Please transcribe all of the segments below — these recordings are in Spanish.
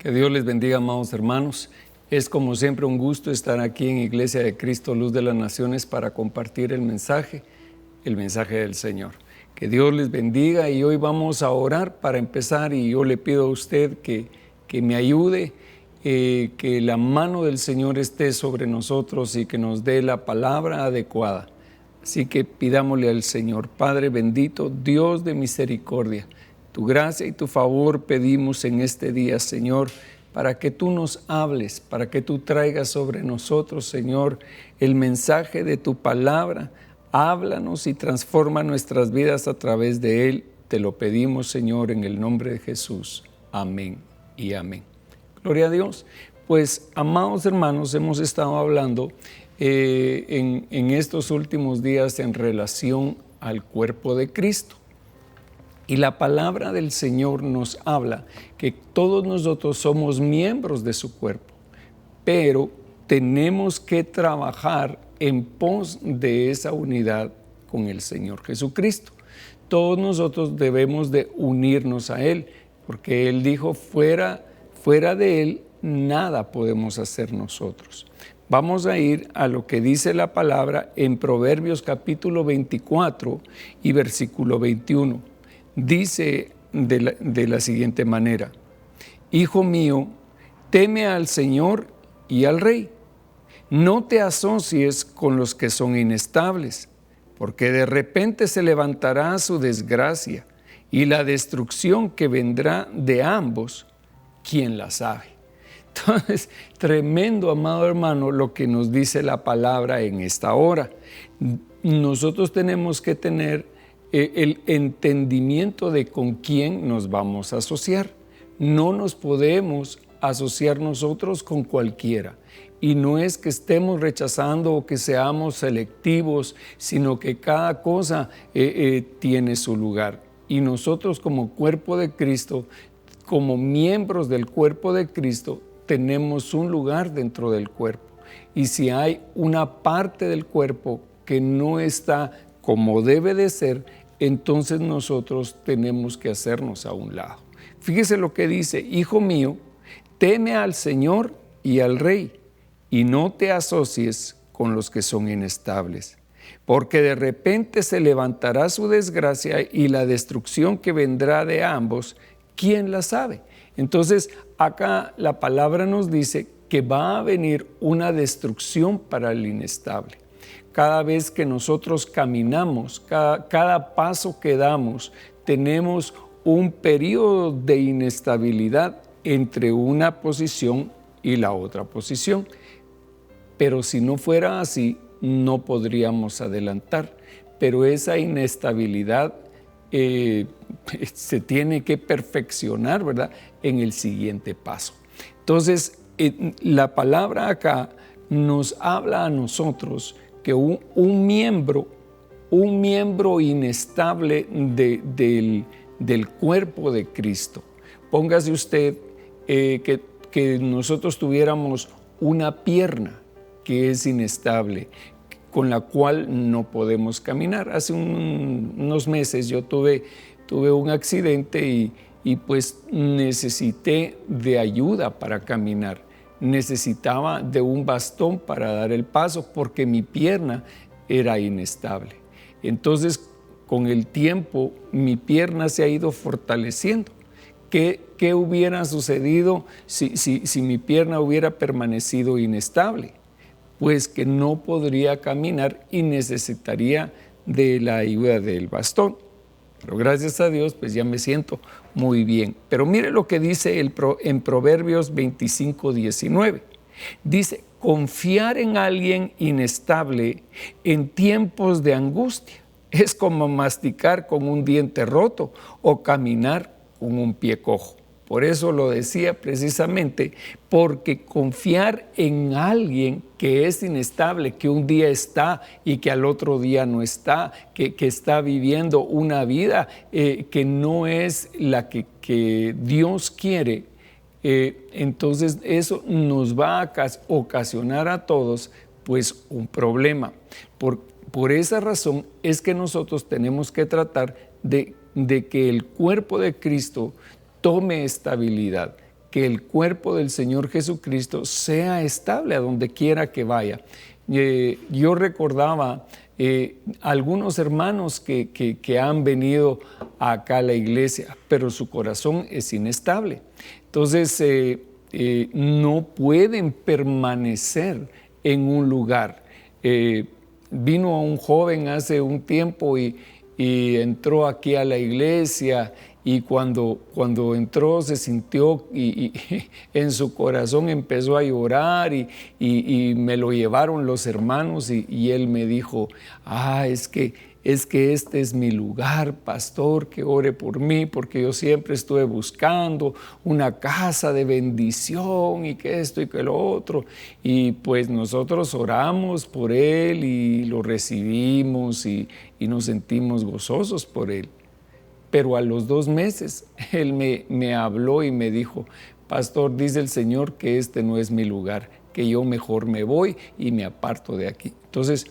Que Dios les bendiga, amados hermanos. Es como siempre un gusto estar aquí en Iglesia de Cristo, Luz de las Naciones, para compartir el mensaje del Señor. Que Dios les bendiga y hoy vamos a orar para empezar, y yo le pido a usted que me ayude, que la mano del Señor esté sobre nosotros y que nos dé la palabra adecuada. Así que pidámosle al Señor. Padre bendito, Dios de misericordia, tu gracia y tu favor pedimos en este día, Señor, para que tú nos hables, para que tú traigas sobre nosotros, Señor, el mensaje de tu palabra. Háblanos y transforma nuestras vidas a través de él. Te lo pedimos, Señor, en el nombre de Jesús. Amén y amén. Gloria a Dios. Pues, amados hermanos, hemos estado hablando en estos últimos días en relación al cuerpo de Cristo. Y la palabra del Señor nos habla que todos nosotros somos miembros de su cuerpo, pero tenemos que trabajar en pos de esa unidad con el Señor Jesucristo. Todos nosotros debemos de unirnos a Él, porque Él dijo, fuera de Él, nada podemos hacer nosotros. Vamos a ir a lo que dice la palabra en Proverbios capítulo 24 y versículo 21. Dice de la siguiente manera: Hijo mío, teme al Señor y al Rey. No te asocies con los que son inestables, porque de repente se levantará su desgracia y la destrucción que vendrá de ambos, ¿quién la sabe? Entonces, tremendo, amado hermano, lo que nos dice la palabra en esta hora. Nosotros tenemos que tener el entendimiento de con quién nos vamos a asociar. No nos podemos asociar nosotros con cualquiera. Y no es que estemos rechazando o que seamos selectivos, sino que cada cosa tiene su lugar. Y nosotros como cuerpo de Cristo, como miembros del cuerpo de Cristo, tenemos un lugar dentro del cuerpo. Y si hay una parte del cuerpo que no está como debe de ser, entonces nosotros tenemos que hacernos a un lado. Fíjese lo que dice: Hijo mío, teme al Señor y al Rey, y no te asocies con los que son inestables, porque de repente se levantará su desgracia y la destrucción que vendrá de ambos, ¿quién la sabe? Entonces, acá la palabra nos dice que va a venir una destrucción para el inestable. Cada vez que nosotros caminamos, cada paso que damos, tenemos un periodo de inestabilidad entre una posición y la otra posición. Pero si no fuera así, no podríamos adelantar. Pero esa inestabilidad se tiene que perfeccionar, ¿verdad?, en el siguiente paso. Entonces, la palabra acá nos habla a nosotros que un miembro inestable del cuerpo de Cristo. Póngase usted que nosotros tuviéramos una pierna que es inestable, con la cual no podemos caminar. Hace unos meses yo tuve un accidente y pues necesité de ayuda para caminar. Necesitaba de un bastón para dar el paso porque mi pierna era inestable. Entonces, con el tiempo, mi pierna se ha ido fortaleciendo. ¿Qué hubiera sucedido si mi pierna hubiera permanecido inestable? Pues que no podría caminar y necesitaría de la ayuda del bastón. Pero gracias a Dios, pues ya me siento muy bien. Pero mire lo que dice en Proverbios 25:19. Dice: confiar en alguien inestable en tiempos de angustia es como masticar con un diente roto o caminar con un pie cojo. Por eso lo decía precisamente, porque confiar en alguien que es inestable, que un día está y que al otro día no está, que está viviendo una vida que no es la que Dios quiere, entonces eso nos va a ocasionar a todos pues un problema. Por esa razón es que nosotros tenemos que tratar de que el cuerpo de Cristo tome estabilidad, que el cuerpo del Señor Jesucristo sea estable a donde quiera que vaya. Yo recordaba algunos hermanos que han venido acá a la iglesia, pero su corazón es inestable. Entonces, no pueden permanecer en un lugar. Vino un joven hace un tiempo y entró aquí a la iglesia, y cuando entró se sintió y en su corazón empezó a llorar y me lo llevaron los hermanos y él me dijo, es que este es mi lugar, pastor, que ore por mí, porque yo siempre estuve buscando una casa de bendición y que esto y que lo otro. Y pues nosotros oramos por él y lo recibimos y nos sentimos gozosos por él. Pero a los 2 meses él me habló y me dijo, pastor, dice el Señor que este no es mi lugar, que yo mejor me voy y me aparto de aquí. Entonces,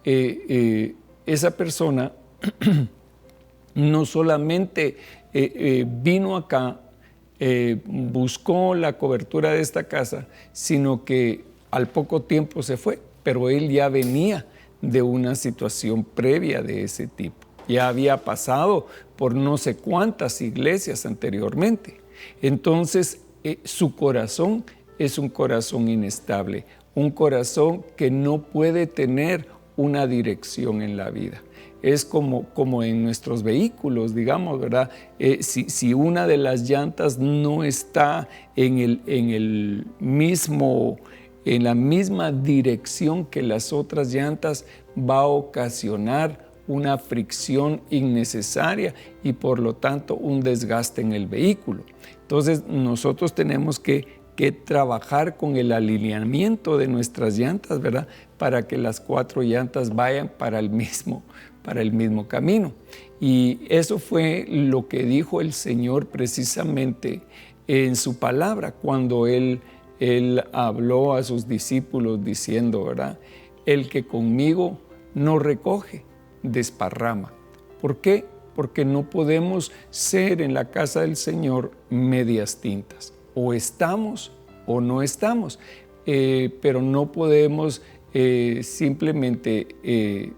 esa persona no solamente vino acá, buscó la cobertura de esta casa, sino que al poco tiempo se fue, pero él ya venía de una situación previa de ese tipo. Ya había pasado por no sé cuántas iglesias anteriormente. Entonces, su corazón es un corazón inestable, un corazón que no puede tener una dirección en la vida. Es como en nuestros vehículos, digamos, ¿verdad? Si una de las llantas no está en la misma dirección que las otras llantas, va a ocasionar una fricción innecesaria y por lo tanto un desgaste en el vehículo. Entonces nosotros tenemos que trabajar con el alineamiento de nuestras llantas, ¿verdad? Para que las 4 llantas vayan para el mismo camino. Y eso fue lo que dijo el Señor precisamente en su palabra cuando Él habló a sus discípulos diciendo, ¿verdad? El que conmigo no recoge, desparrama. ¿Por qué? Porque no podemos ser en la casa del Señor medias tintas. O estamos o no estamos, pero no podemos simplemente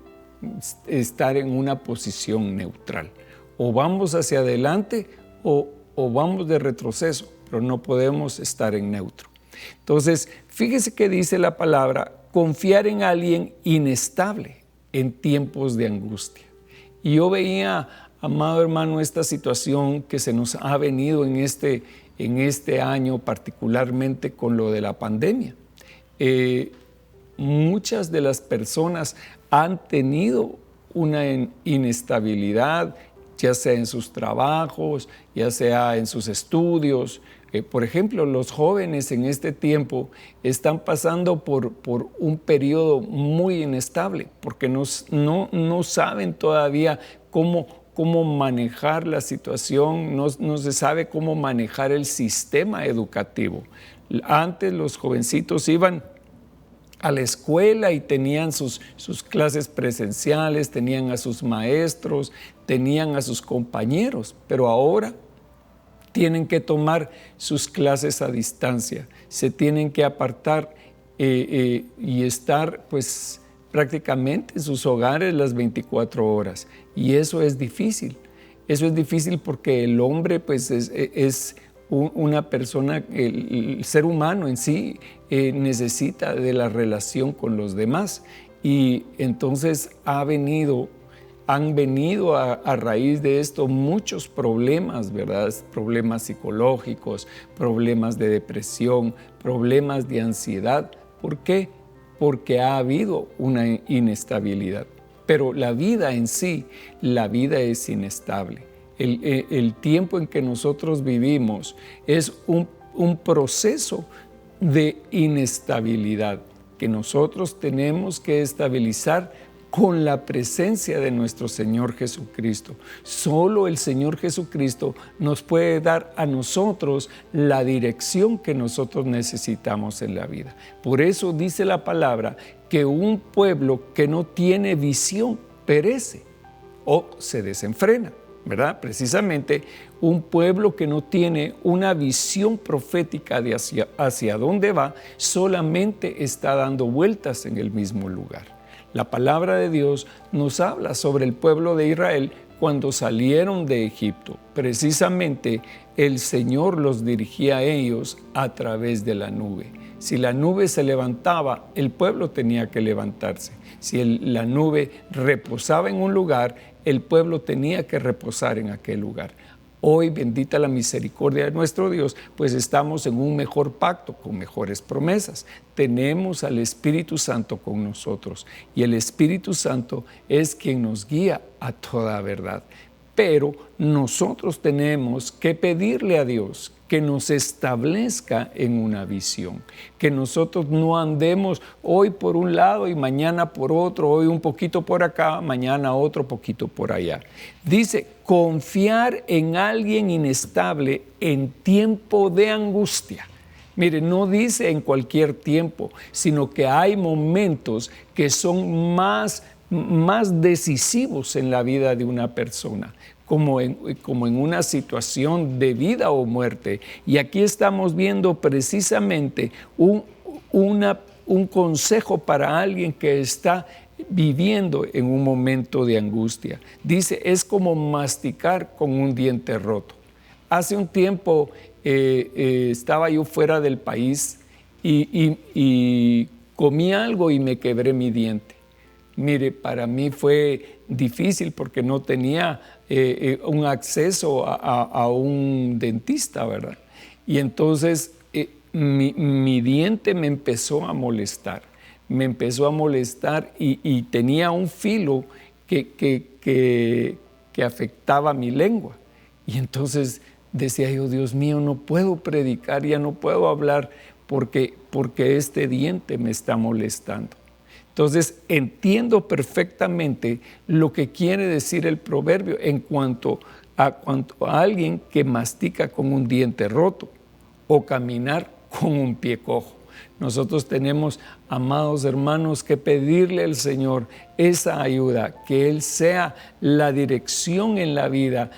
estar en una posición neutral. O vamos hacia adelante o vamos de retroceso, pero no podemos estar en neutro. Entonces, fíjese que dice la palabra, confiar en alguien inestable en tiempos de angustia. Y yo veía, amado hermano, esta situación que se nos ha venido en este año, particularmente con lo de la pandemia. Muchas de las personas han tenido una inestabilidad, ya sea en sus trabajos, ya sea en sus estudios. Por ejemplo, los jóvenes en este tiempo están pasando por un periodo muy inestable porque no saben todavía cómo manejar la situación, no se sabe cómo manejar el sistema educativo. Antes los jovencitos iban a la escuela y tenían sus clases presenciales, tenían a sus maestros, tenían a sus compañeros, pero ahora tienen que tomar sus clases a distancia, se tienen que apartar y estar pues prácticamente en sus hogares las 24 horas. Y eso es difícil. Eso es difícil porque el hombre pues es una persona, el ser humano en sí necesita de la relación con los demás. Y entonces han venido a raíz de esto muchos problemas, ¿verdad? Problemas psicológicos, problemas de depresión, problemas de ansiedad. ¿Por qué? Porque ha habido una inestabilidad. Pero la vida en sí, la vida es inestable. El tiempo en que nosotros vivimos es un proceso de inestabilidad que nosotros tenemos que estabilizar con la presencia de nuestro Señor Jesucristo. Solo el Señor Jesucristo nos puede dar a nosotros la dirección que nosotros necesitamos en la vida. Por eso dice la palabra que un pueblo que no tiene visión perece o se desenfrena. ¿verdad? Precisamente un pueblo que no tiene una visión profética de hacia dónde va, solamente está dando vueltas en el mismo lugar. La palabra de Dios nos habla sobre el pueblo de Israel cuando salieron de Egipto. Precisamente el Señor los dirigía a ellos a través de la nube. Si la nube se levantaba, el pueblo tenía que levantarse. Si la nube reposaba en un lugar, el pueblo tenía que reposar en aquel lugar. Hoy, bendita la misericordia de nuestro Dios, pues estamos en un mejor pacto, con mejores promesas. Tenemos al Espíritu Santo con nosotros y el Espíritu Santo es quien nos guía a toda verdad. Pero nosotros tenemos que pedirle a Dios que nos establezca en una visión, que nosotros no andemos hoy por un lado y mañana por otro, hoy un poquito por acá, mañana otro poquito por allá. Dice, confiar en alguien inestable en tiempo de angustia. Mire, no dice en cualquier tiempo, sino que hay momentos que son más decisivos en la vida de una persona, como en una situación de vida o muerte. Y aquí estamos viendo precisamente un consejo para alguien que está viviendo en un momento de angustia. Dice, es como masticar con un diente roto. Hace un tiempo estaba yo fuera del país y comí algo y me quebré mi diente. Mire, para mí fue difícil porque no tenía un acceso a un dentista, ¿verdad? Y entonces mi diente me empezó a molestar. Y tenía un filo que afectaba mi lengua. Y entonces decía yo, Dios mío, no puedo predicar, ya no puedo hablar porque este diente me está molestando. Entonces, entiendo perfectamente lo que quiere decir el proverbio en cuanto a alguien que mastica con un diente roto o caminar con un pie cojo. Nosotros tenemos, amados hermanos, que pedirle al Señor esa ayuda, que Él sea la dirección en la vida,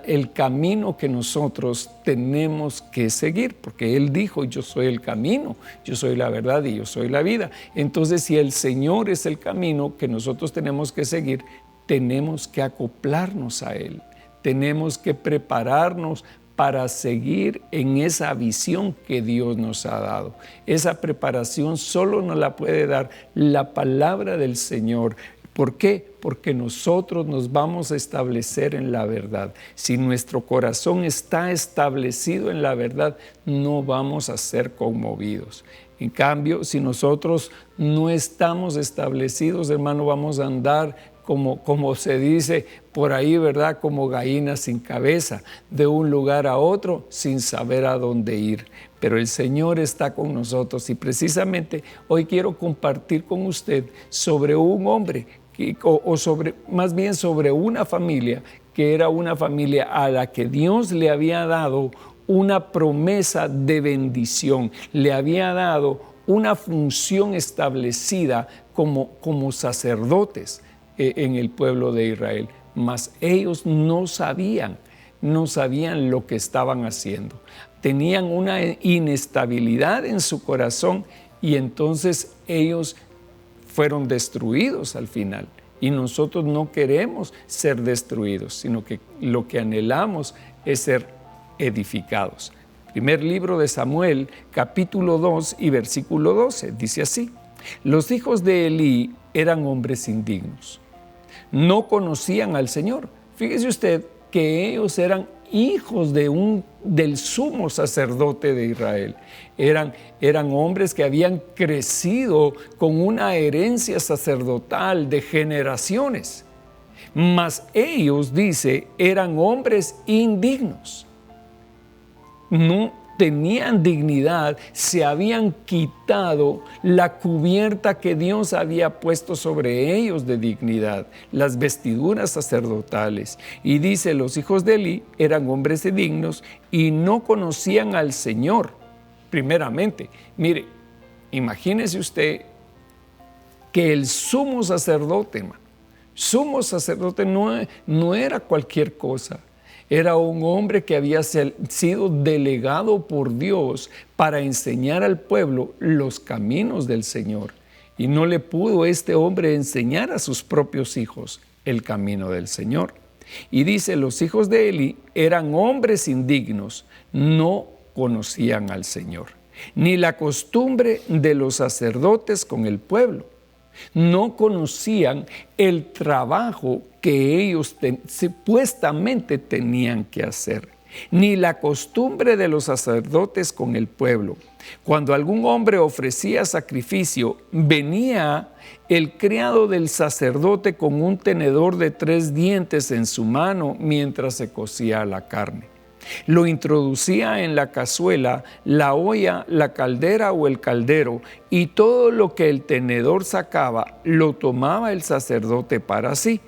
el camino que nosotros tenemos que seguir, porque Él dijo, yo soy el camino, yo soy la verdad y yo soy la vida. Entonces, si el Señor es el camino que nosotros tenemos que seguir, tenemos que acoplarnos a Él, tenemos que prepararnos para seguir en esa visión que Dios nos ha dado. Esa preparación solo nos la puede dar la palabra del Señor. ¿Por qué? Porque nosotros nos vamos a establecer en la verdad. Si nuestro corazón está establecido en la verdad, no vamos a ser conmovidos. En cambio, si nosotros no estamos establecidos, hermano, vamos a andar como se dice por ahí, ¿verdad? Como gallinas sin cabeza, de un lugar a otro sin saber a dónde ir. Pero el Señor está con nosotros y precisamente hoy quiero compartir con usted sobre un hombre más bien sobre una familia que era una familia a la que Dios le había dado una promesa de bendición, le había dado una función establecida como sacerdotes en el pueblo de Israel, mas ellos no sabían lo que estaban haciendo. Tenían una inestabilidad en su corazón y entonces ellos fueron destruidos al final. Y nosotros no queremos ser destruidos, sino que lo que anhelamos es ser edificados. Primer libro de Samuel, capítulo 2 y versículo 12, dice así: los hijos de Elí eran hombres indignos. No conocían al Señor. Fíjese usted que ellos eran hijos del sumo sacerdote de Israel. Eran hombres que habían crecido con una herencia sacerdotal de generaciones. Mas ellos, dice, eran hombres indignos. No tenían dignidad, se habían quitado la cubierta que Dios había puesto sobre ellos de dignidad, las vestiduras sacerdotales. Y dice, los hijos de Elí eran hombres indignos y no conocían al Señor. Primeramente, mire, imagínese usted que el sumo sacerdote, hermano, Sumo sacerdote no era cualquier cosa. Era un hombre que había sido delegado por Dios para enseñar al pueblo los caminos del Señor. Y no le pudo este hombre enseñar a sus propios hijos el camino del Señor. Y dice, los hijos de Eli eran hombres indignos, no conocían al Señor, ni la costumbre de los sacerdotes con el pueblo. No conocían el trabajo que ellos supuestamente tenían que hacer, ni la costumbre de los sacerdotes con el pueblo. Cuando algún hombre ofrecía sacrificio, venía el criado del sacerdote con un tenedor de 3 dientes en su mano mientras se cocía la carne. Lo introducía en la cazuela, la olla, la caldera o el caldero, y todo lo que el tenedor sacaba lo tomaba el sacerdote para sí.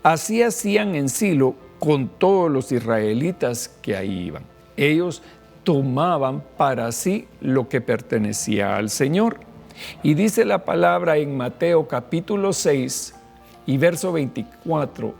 Así hacían en Silo con todos los israelitas que ahí iban. Ellos tomaban para sí lo que pertenecía al Señor. Y dice la palabra en Mateo capítulo 6 y verso 24,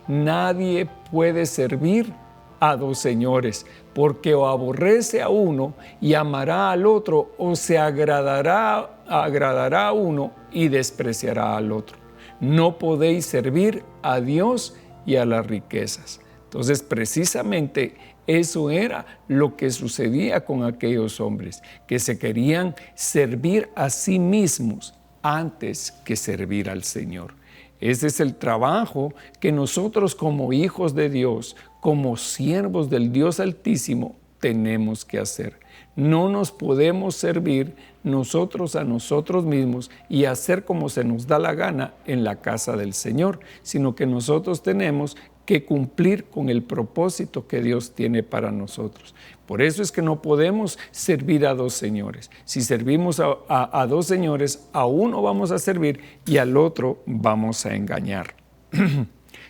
nadie puede servir a 2 señores, porque o aborrece a uno y amará al otro, o se agradará a uno y despreciará al otro. No podéis servir a Dios y a las riquezas. Entonces, precisamente eso era lo que sucedía con aquellos hombres, que se querían servir a sí mismos antes que servir al Señor. Ese es el trabajo que nosotros como hijos de Dios, como siervos del Dios Altísimo, tenemos que hacer. No nos podemos servir nosotros a nosotros mismos y hacer como se nos da la gana en la casa del Señor, sino que nosotros tenemos que cumplir con el propósito que Dios tiene para nosotros. Por eso es que no podemos servir a 2 señores. Si servimos a 2 señores, a uno vamos a servir y al otro vamos a engañar.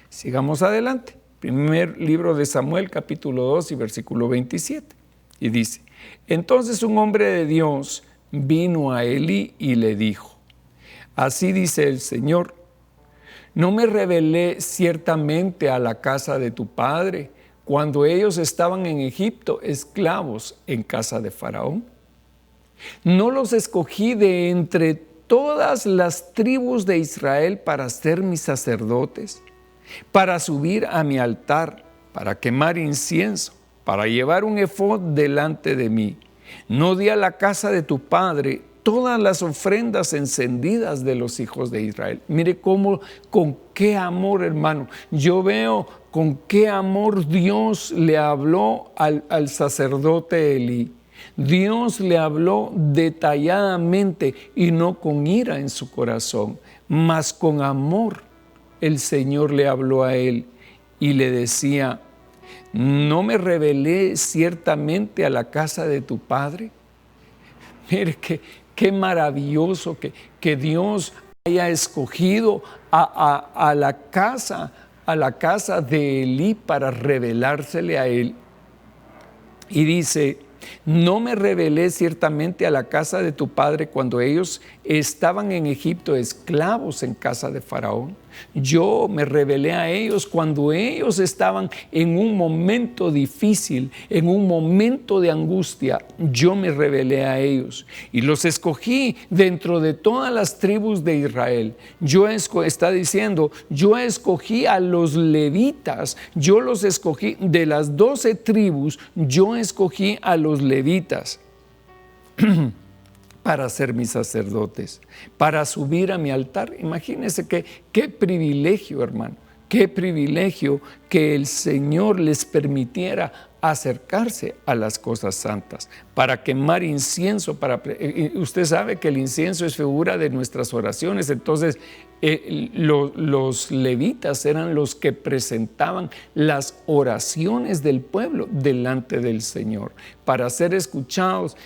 Sigamos adelante. Primer libro de Samuel, capítulo 2 y versículo 27. Y dice, entonces un hombre de Dios vino a Elí y le dijo, así dice el Señor, ¿no me rebelé ciertamente a la casa de tu padre cuando ellos estaban en Egipto esclavos en casa de Faraón? ¿No los escogí de entre todas las tribus de Israel para ser mis sacerdotes, para subir a mi altar, para quemar incienso, para llevar un efod delante de mí? ¿No di a la casa de tu padre todas las ofrendas encendidas de los hijos de Israel? Mire cómo, con qué amor, hermano. Yo veo con qué amor Dios le habló al sacerdote Elí. Dios le habló detalladamente y no con ira en su corazón, mas con amor. El Señor le habló a él y le decía, ¿no me rebelé ciertamente a la casa de tu padre? Mire qué maravilloso que Dios haya escogido a la casa de Elí para revelársele a él. Y dice, ¿no me rebelé ciertamente a la casa de tu padre cuando ellos estaban en Egipto esclavos en casa de Faraón? Yo me rebelé a ellos cuando ellos estaban en un momento difícil, en un momento de angustia. Yo me rebelé a ellos y los escogí dentro de todas las tribus de Israel. Está diciendo, yo escogí a los levitas, yo los escogí de las 12 tribus, yo escogí a los levitas para ser mis sacerdotes, para subir a mi altar. Imagínense qué privilegio, hermano, qué privilegio que el Señor les permitiera acercarse a las cosas santas, para quemar incienso. Usted sabe que el incienso es figura de nuestras oraciones, entonces los levitas eran los que presentaban las oraciones del pueblo delante del Señor para ser escuchados.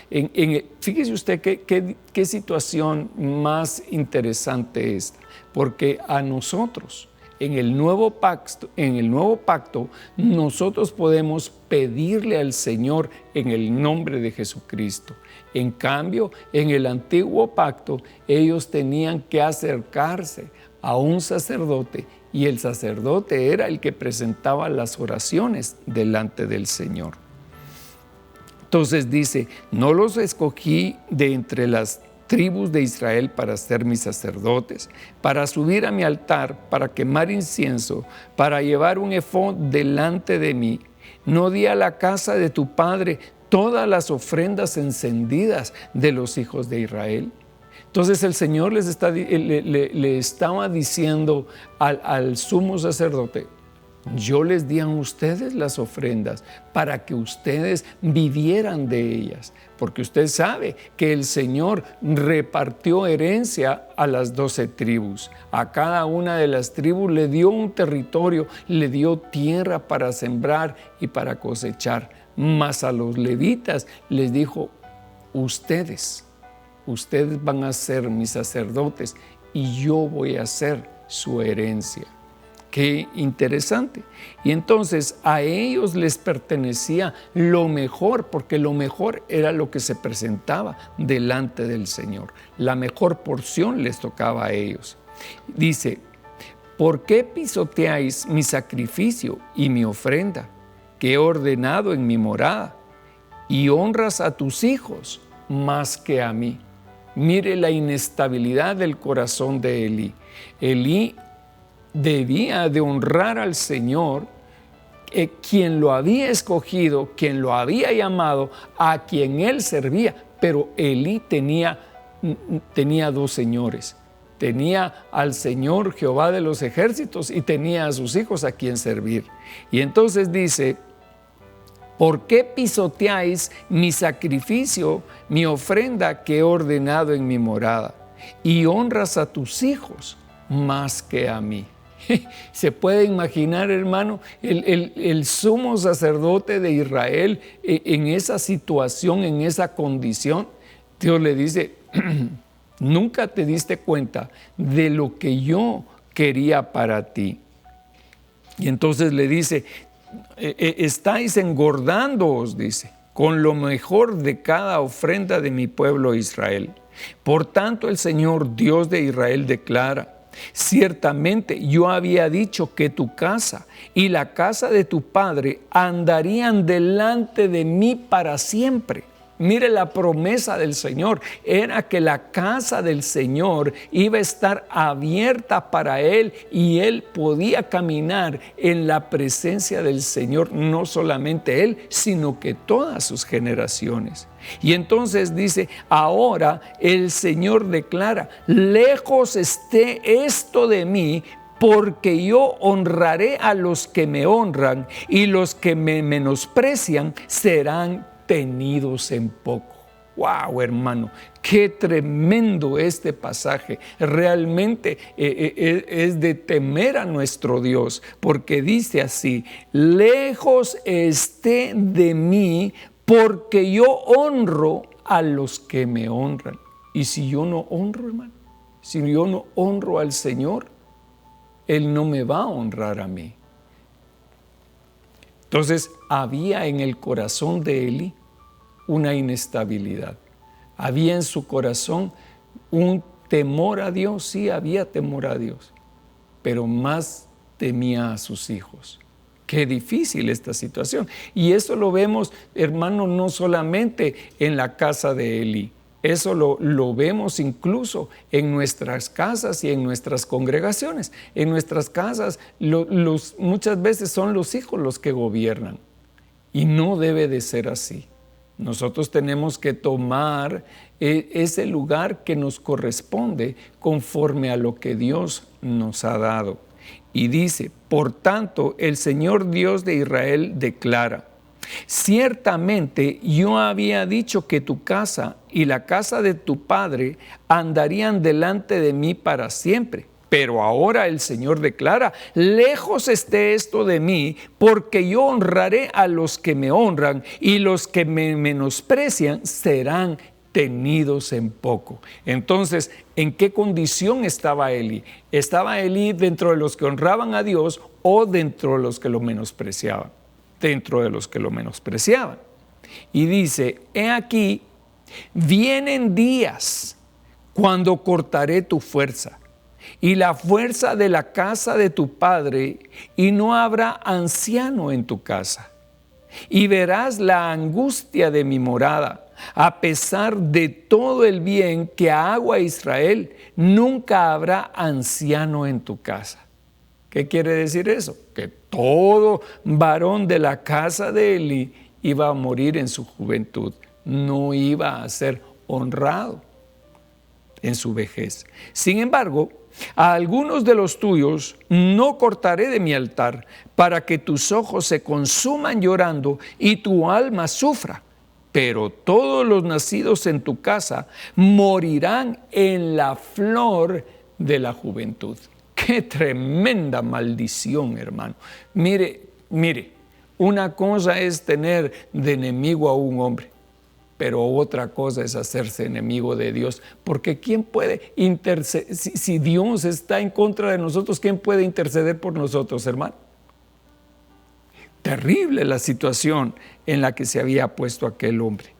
Fíjese usted qué situación más interesante esta, porque a nosotros en el nuevo pacto, nosotros podemos pedirle al Señor en el nombre de Jesucristo. En cambio, en el antiguo pacto, ellos tenían que acercarse a un sacerdote, y el sacerdote era el que presentaba las oraciones delante del Señor. Entonces dice, no los escogí de entre las tribus de Israel para ser mis sacerdotes, para subir a mi altar, para quemar incienso, para llevar un efod delante de mí. No di a la casa de tu padre todas las ofrendas encendidas de los hijos de Israel. Entonces el Señor le estaba diciendo al sumo sacerdote, yo les di a ustedes las ofrendas para que ustedes vivieran de ellas, porque usted sabe que el Señor repartió herencia a las 12 tribus. A cada una de las tribus le dio un territorio, le dio tierra para sembrar y para cosechar. Mas a los levitas les dijo, ustedes van a ser mis sacerdotes y yo voy a ser su herencia. Qué interesante. Y entonces a ellos les pertenecía lo mejor, porque lo mejor era lo que se presentaba delante del Señor. La mejor porción les tocaba a ellos. Dice, ¿por qué pisoteáis mi sacrificio y mi ofrenda que he ordenado en mi morada, y honras a tus hijos más que a mí? Mire la inestabilidad del corazón de Elí. Elí debía de honrar al Señor, quien lo había escogido, quien lo había llamado, a quien él servía. Pero Elí tenía 2 señores. Tenía al Señor Jehová de los ejércitos y tenía a sus hijos a quien servir. Y entonces dice, ¿por qué pisoteáis mi sacrificio, mi ofrenda que he ordenado en mi morada? Y honras a tus hijos más que a mí. Se puede imaginar, hermano, el sumo sacerdote de Israel en esa situación, en esa condición. Dios le dice, nunca te diste cuenta de lo que yo quería para ti. Y entonces le dice, estáis engordándoos, dice, con lo mejor de cada ofrenda de mi pueblo Israel. Por tanto, el Señor Dios de Israel declara, ciertamente yo había dicho que tu casa y la casa de tu padre andarían delante de mí para siempre. Mire la promesa del Señor, era que la casa del Señor iba a estar abierta para él y él podía caminar en la presencia del Señor, no solamente él, sino que todas sus generaciones. Y entonces dice, ahora el Señor declara, lejos esté esto de mí, porque yo honraré a los que me honran y los que me menosprecian serán tenidos en poco. ¡Wow, hermano! ¡Qué tremendo este pasaje! Realmente es de temer a nuestro Dios, porque dice así, lejos esté de mí, porque yo honro a los que me honran. Y si yo no honro, hermano, si yo no honro al Señor, Él no me va a honrar a mí. Entonces había en el corazón de Elí una inestabilidad. Había en su corazón un temor a Dios, sí, había temor a Dios, pero más temía a sus hijos. Qué difícil esta situación. Y eso lo vemos, hermano, no solamente en la casa de Elí. Eso lo vemos incluso en nuestras casas y en nuestras congregaciones. En nuestras casas muchas veces son los hijos los que gobiernan. Y no debe de ser así. Nosotros tenemos que tomar ese lugar que nos corresponde conforme a lo que Dios nos ha dado. Y dice, por tanto, el Señor Dios de Israel declara, ciertamente yo había dicho que tu casa y la casa de tu padre andarían delante de mí para siempre. Pero ahora el Señor declara, lejos esté esto de mí, porque yo honraré a los que me honran y los que me menosprecian serán tenidos en poco. Entonces, ¿en qué condición estaba Elí? ¿Estaba Elí dentro de los que honraban a Dios o dentro de los que lo menospreciaban? Dentro de los que lo menospreciaban. Y dice, he aquí, vienen días cuando cortaré tu fuerza y la fuerza de la casa de tu padre, y no habrá anciano en tu casa. Y verás la angustia de mi morada, a pesar de todo el bien que hago a Israel, nunca habrá anciano en tu casa. ¿Qué quiere decir eso? Que todo varón de la casa de Elí iba a morir en su juventud, no iba a ser honrado en su vejez. Sin embargo, a algunos de los tuyos no cortaré de mi altar, para que tus ojos se consuman llorando y tu alma sufra. Pero todos los nacidos en tu casa morirán en la flor de la juventud. ¡Qué tremenda maldición, hermano! Mire, una cosa es tener de enemigo a un hombre, pero otra cosa es hacerse enemigo de Dios, porque ¿quién puede interceder? Si Dios está en contra de nosotros, ¿quién puede interceder por nosotros, hermano? Terrible la situación en la que se había puesto aquel hombre.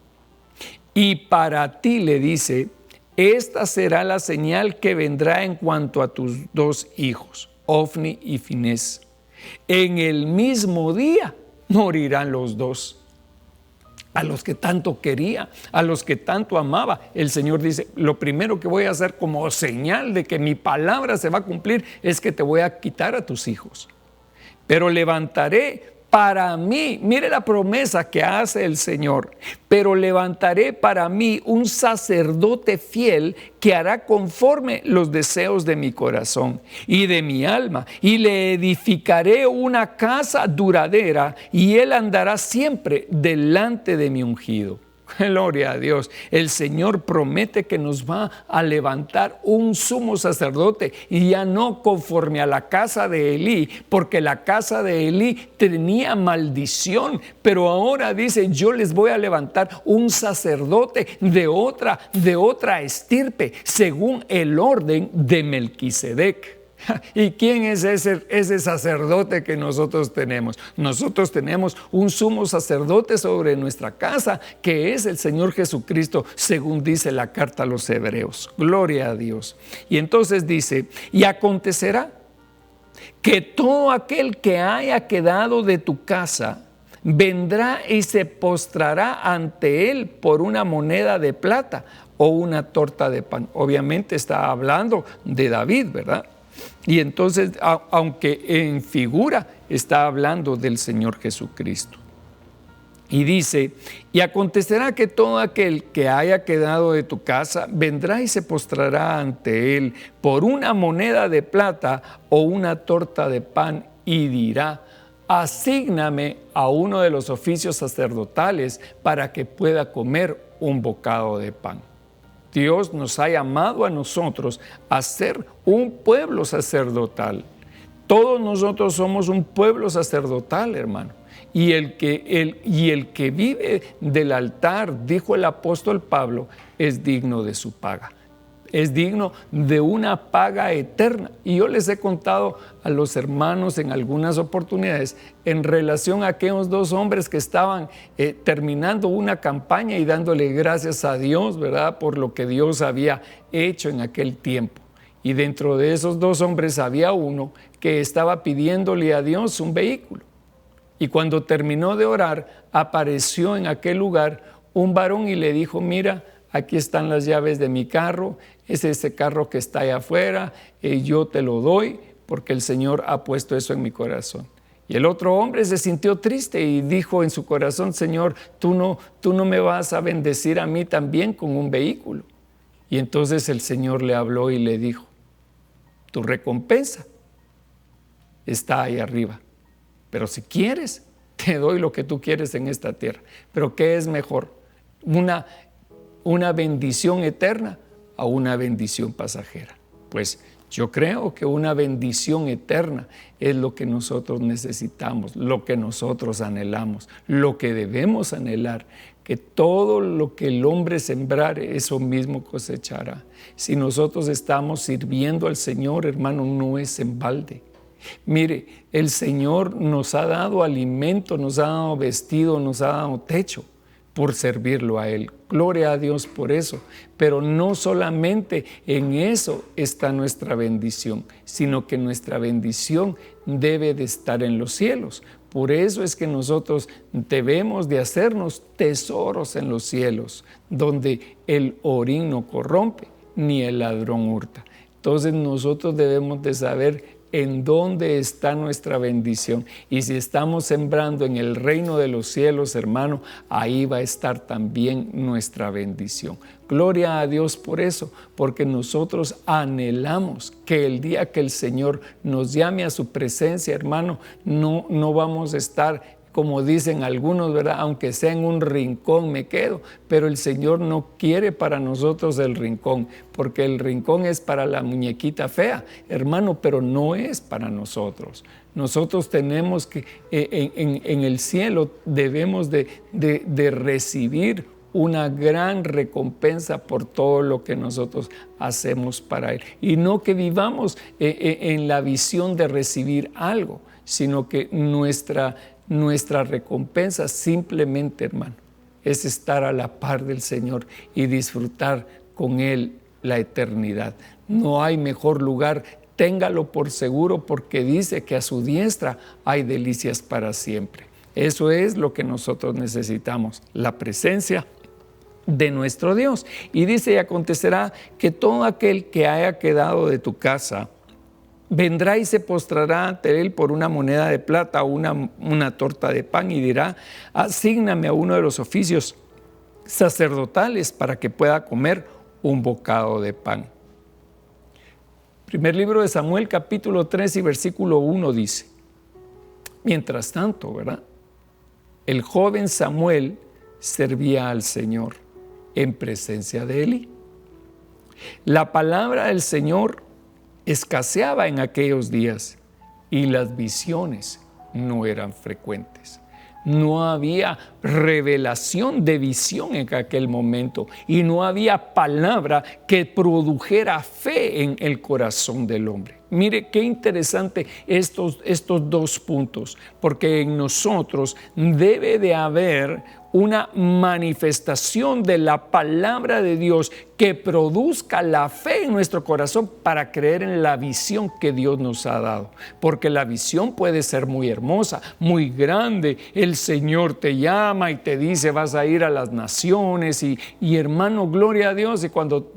Y para ti, le dice, esta será la señal que vendrá en cuanto a tus dos hijos, Ofni y Finés. En el mismo día morirán los dos. A los que tanto quería, a los que tanto amaba. El Señor dice, lo primero que voy a hacer como señal de que mi palabra se va a cumplir es que te voy a quitar a tus hijos. Pero levantaré para mí, mire la promesa que hace el Señor, pero levantaré para mí un sacerdote fiel que hará conforme los deseos de mi corazón y de mi alma, y le edificaré una casa duradera, y él andará siempre delante de mi ungido. Gloria a Dios. El Señor promete que nos va a levantar un sumo sacerdote, y ya no conforme a la casa de Elí, porque la casa de Elí tenía maldición, pero ahora dice, yo les voy a levantar un sacerdote de otra estirpe, según el orden de Melquisedec. ¿Y quién es ese sacerdote que nosotros tenemos? Nosotros tenemos un sumo sacerdote sobre nuestra casa, que es el Señor Jesucristo, según dice la carta a los Hebreos. Gloria a Dios. Y entonces dice, y acontecerá que todo aquel que haya quedado de tu casa vendrá y se postrará ante él por una moneda de plata o una torta de pan. Obviamente está hablando de David, ¿verdad? Y entonces, aunque en figura, está hablando del Señor Jesucristo. Y dice, y acontecerá que todo aquel que haya quedado de tu casa vendrá y se postrará ante él por una moneda de plata o una torta de pan, y dirá, asígname a uno de los oficios sacerdotales para que pueda comer un bocado de pan. Dios nos ha llamado a nosotros a ser un pueblo sacerdotal. Todos nosotros somos un pueblo sacerdotal, hermano. Y el que vive del altar, dijo el apóstol Pablo, es digno de su paga. Es digno de una paga eterna. Y yo les he contado a los hermanos en algunas oportunidades en relación a aquellos dos hombres que estaban terminando una campaña y dándole gracias a Dios, ¿verdad?, por lo que Dios había hecho en aquel tiempo. Y dentro de esos dos hombres había uno que estaba pidiéndole a Dios un vehículo. Y cuando terminó de orar, apareció en aquel lugar un varón y le dijo, mira, aquí están las llaves de mi carro, es ese carro que está allá afuera, yo te lo doy porque el Señor ha puesto eso en mi corazón. Y el otro hombre se sintió triste y dijo en su corazón, Señor, tú no me vas a bendecir a mí también con un vehículo. Y entonces el Señor le habló y le dijo, tu recompensa está ahí arriba, pero si quieres, te doy lo que tú quieres en esta tierra. Pero ¿qué es mejor? Una bendición eterna a una bendición pasajera. Pues yo creo que una bendición eterna es lo que nosotros necesitamos, lo que nosotros anhelamos, lo que debemos anhelar, que todo lo que el hombre sembrare, eso mismo cosechará. Si nosotros estamos sirviendo al Señor, hermano, no es en balde. Mire, el Señor nos ha dado alimento, nos ha dado vestido, nos ha dado techo, por servirlo a Él. Gloria a Dios por eso. Pero no solamente en eso está nuestra bendición, sino que nuestra bendición debe de estar en los cielos. Por eso es que nosotros debemos de hacernos tesoros en los cielos, donde el orín no corrompe, ni el ladrón hurta. Entonces nosotros debemos de saber en dónde está nuestra bendición. Y si estamos sembrando en el reino de los cielos, hermano, ahí va a estar también nuestra bendición. Gloria a Dios por eso, porque nosotros anhelamos que el día que el Señor nos llame a su presencia, hermano, no vamos a estar, como dicen algunos, ¿verdad? Aunque sea en un rincón me quedo, pero el Señor no quiere para nosotros el rincón, porque el rincón es para la muñequita fea, hermano, pero no es para nosotros. Nosotros tenemos que, en el cielo debemos de recibir una gran recompensa por todo lo que nosotros hacemos para Él. Y no que vivamos en la visión de recibir algo, sino que nuestra recompensa simplemente, hermano, es estar a la par del Señor y disfrutar con Él la eternidad. No hay mejor lugar, téngalo por seguro, porque dice que a su diestra hay delicias para siempre. Eso es lo que nosotros necesitamos, la presencia de nuestro Dios. Y dice, y acontecerá que todo aquel que haya quedado de tu casa vendrá y se postrará ante él por una moneda de plata o una torta de pan, y dirá: asígname a uno de los oficios sacerdotales para que pueda comer un bocado de pan. Primer libro de Samuel, capítulo 3 y versículo 1 dice: mientras tanto, ¿verdad?, el joven Samuel servía al Señor en presencia de Elí. La palabra del Señor escaseaba en aquellos días y las visiones no eran frecuentes. No había revelación de visión en aquel momento y no había palabra que produjera fe en el corazón del hombre. Mire qué interesante estos dos puntos, porque en nosotros debe de haber una manifestación de la palabra de Dios que produzca la fe en nuestro corazón para creer en la visión que Dios nos ha dado. Porque la visión puede ser muy hermosa, muy grande. El Señor te llama y te dice: vas a ir a las naciones y hermano, gloria a Dios. Y cuando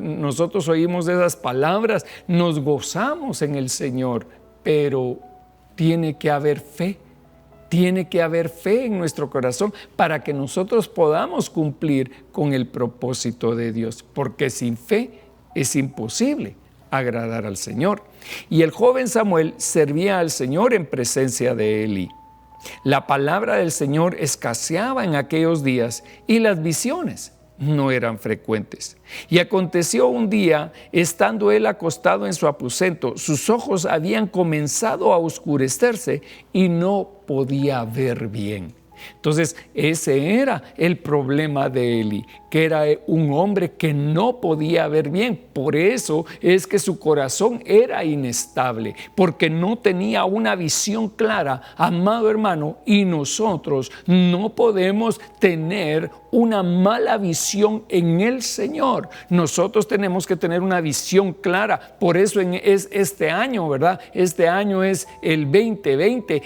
nosotros oímos esas palabras, nos gozamos en el Señor. Pero tiene que haber fe. Tiene que haber fe en nuestro corazón para que nosotros podamos cumplir con el propósito de Dios, porque sin fe es imposible agradar al Señor. Y el joven Samuel servía al Señor en presencia de Elí. La palabra del Señor escaseaba en aquellos días y las visiones no eran frecuentes. Y aconteció un día, estando él acostado en su aposento, sus ojos habían comenzado a oscurecerse y no podía ver bien. Entonces, ese era el problema de Elí, que era un hombre que no podía ver bien. Por eso es que su corazón era inestable, porque no tenía una visión clara, amado hermano, y nosotros no podemos tener una mala visión en el Señor. Nosotros tenemos que tener una visión clara. Por eso es este año, ¿verdad? Este año es el 2020,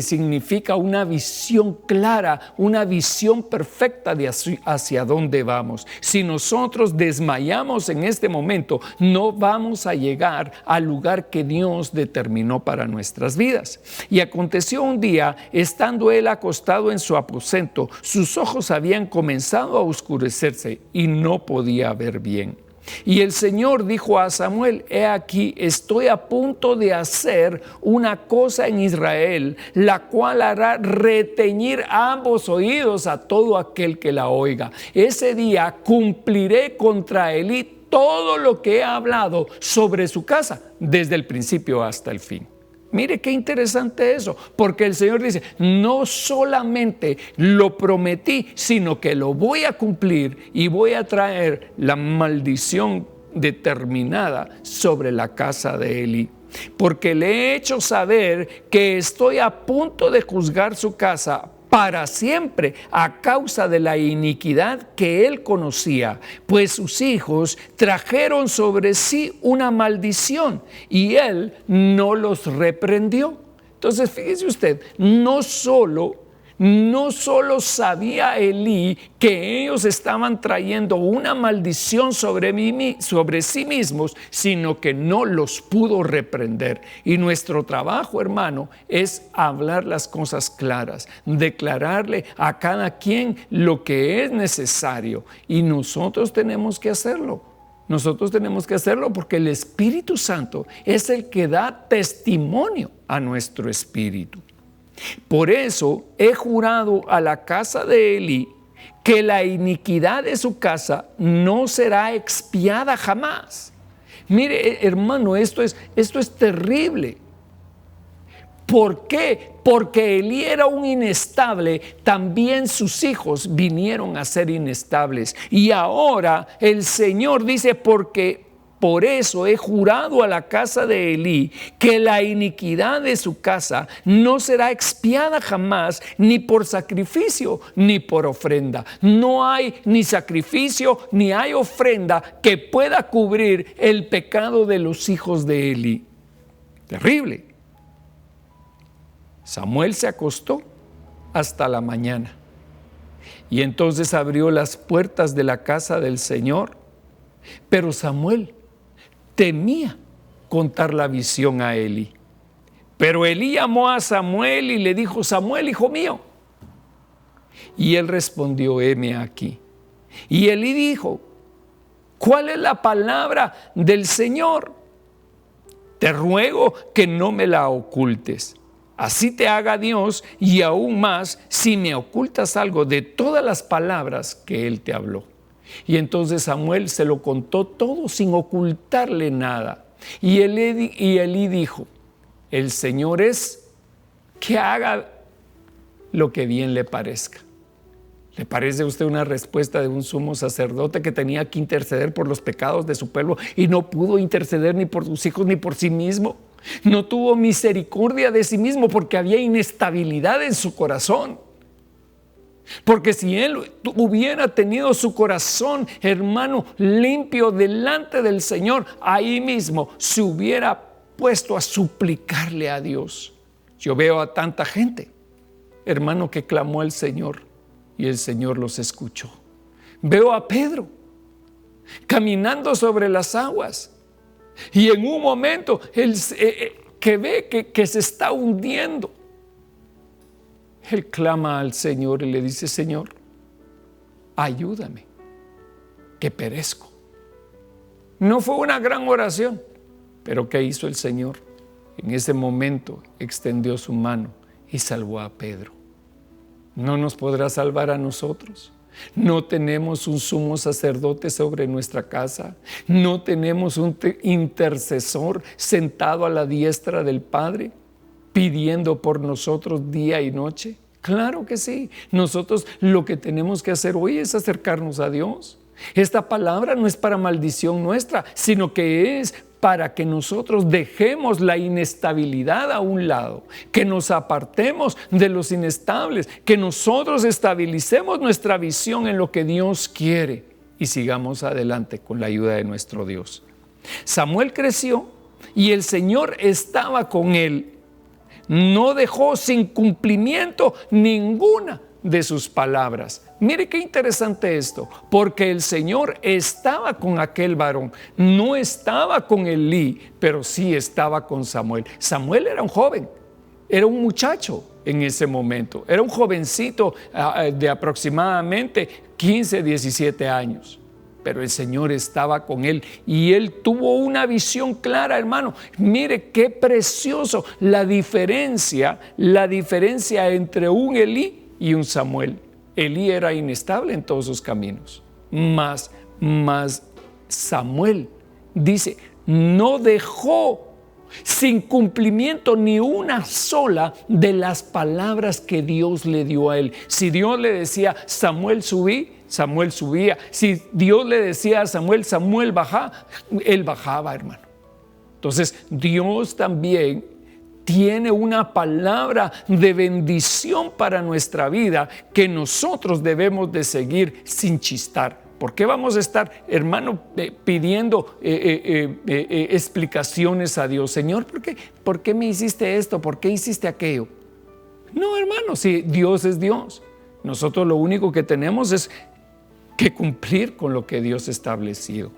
significa una visión clara, una visión perfecta de hacia dónde vamos. Si nosotros desmayamos en este momento, no vamos a llegar al lugar que Dios determinó para nuestras vidas. Y aconteció un día, estando él acostado en su aposento, sus ojos habían comenzado a oscurecerse y no podía ver bien. Y el Señor dijo a Samuel: he aquí, estoy a punto de hacer una cosa en Israel, la cual hará reteñir ambos oídos a todo aquel que la oiga. Ese día cumpliré contra Elí todo lo que he hablado sobre su casa, desde el principio hasta el fin. Mire qué interesante eso, porque el Señor dice: no solamente lo prometí, sino que lo voy a cumplir y voy a traer la maldición determinada sobre la casa de Elí. Porque le he hecho saber que estoy a punto de juzgar su casa para siempre a causa de la iniquidad que él conocía, pues sus hijos trajeron sobre sí una maldición y él no los reprendió. Entonces, fíjese usted, no solo sabía Elí que ellos estaban trayendo una maldición sobre sí mismos, sino que no los pudo reprender. Y nuestro trabajo, hermano, es hablar las cosas claras, declararle a cada quien lo que es necesario. Y nosotros tenemos que hacerlo. Nosotros tenemos que hacerlo porque el Espíritu Santo es el que da testimonio a nuestro espíritu. Por eso he jurado a la casa de Elí que la iniquidad de su casa no será expiada jamás. Mire, hermano, esto es terrible. ¿Por qué? Porque Elí era un inestable, también sus hijos vinieron a ser inestables. Y ahora el Señor dice, por eso he jurado a la casa de Elí que la iniquidad de su casa no será expiada jamás, ni por sacrificio ni por ofrenda. No hay ni sacrificio ni hay ofrenda que pueda cubrir el pecado de los hijos de Elí. Terrible. Samuel se acostó hasta la mañana y entonces abrió las puertas de la casa del Señor, pero Samuel temía contar la visión a Elí. Pero Elí llamó a Samuel y le dijo: Samuel, hijo mío. Y él respondió: heme aquí. Y Elí dijo: ¿cuál es la palabra del Señor? Te ruego que no me la ocultes. Así te haga Dios, y aún más si me ocultas algo de todas las palabras que Él te habló. Y entonces Samuel se lo contó todo sin ocultarle nada. Y Elí dijo: el Señor es que haga lo que bien le parezca. ¿Le parece a usted una respuesta de un sumo sacerdote que tenía que interceder por los pecados de su pueblo y no pudo interceder ni por sus hijos ni por sí mismo? No tuvo misericordia de sí mismo porque había inestabilidad en su corazón. Porque si él hubiera tenido su corazón, hermano, limpio delante del Señor, ahí mismo se hubiera puesto a suplicarle a Dios. Yo veo a tanta gente, hermano, que clamó al Señor y el Señor los escuchó. Veo a Pedro caminando sobre las aguas y en un momento él que ve que se está hundiendo, él clama al Señor y le dice: Señor, ayúdame, que perezco. No fue una gran oración, pero ¿qué hizo el Señor? En ese momento extendió su mano y salvó a Pedro. ¿No nos podrá salvar a nosotros? No tenemos un sumo sacerdote sobre nuestra casa. No tenemos un intercesor sentado a la diestra del Padre, pidiendo por nosotros día y noche. Claro que sí. Nosotros lo que tenemos que hacer hoy es acercarnos a Dios. Esta palabra no es para maldición nuestra, sino que es para que nosotros dejemos la inestabilidad a un lado, que nos apartemos de los inestables, que nosotros estabilicemos nuestra visión en lo que Dios quiere y sigamos adelante con la ayuda de nuestro Dios. Samuel creció y el Señor estaba con él. No dejó sin cumplimiento ninguna de sus palabras. Mire qué interesante esto, porque el Señor estaba con aquel varón, no estaba con Elí, pero sí estaba con Samuel. Samuel era un joven, era un muchacho en ese momento, era un jovencito de aproximadamente 15, 17 años. Pero el Señor estaba con él y él tuvo una visión clara, hermano. Mire qué precioso la diferencia entre un Elí y un Samuel. Elí era inestable en todos sus caminos, mas Samuel dice, no dejó sin cumplimiento ni una sola de las palabras que Dios le dio a él. Si Dios le decía: Samuel, subí, Samuel subía. Si Dios le decía a Samuel: Samuel, baja, él bajaba, hermano. Entonces Dios también tiene una palabra de bendición para nuestra vida que nosotros debemos de seguir sin chistar. ¿Por qué vamos a estar, hermano, pidiendo explicaciones a Dios? Señor, ¿por qué me hiciste esto? ¿Por qué hiciste aquello? No, hermano, si Dios es Dios. Nosotros lo único que tenemos es que cumplir con lo que Dios ha establecido.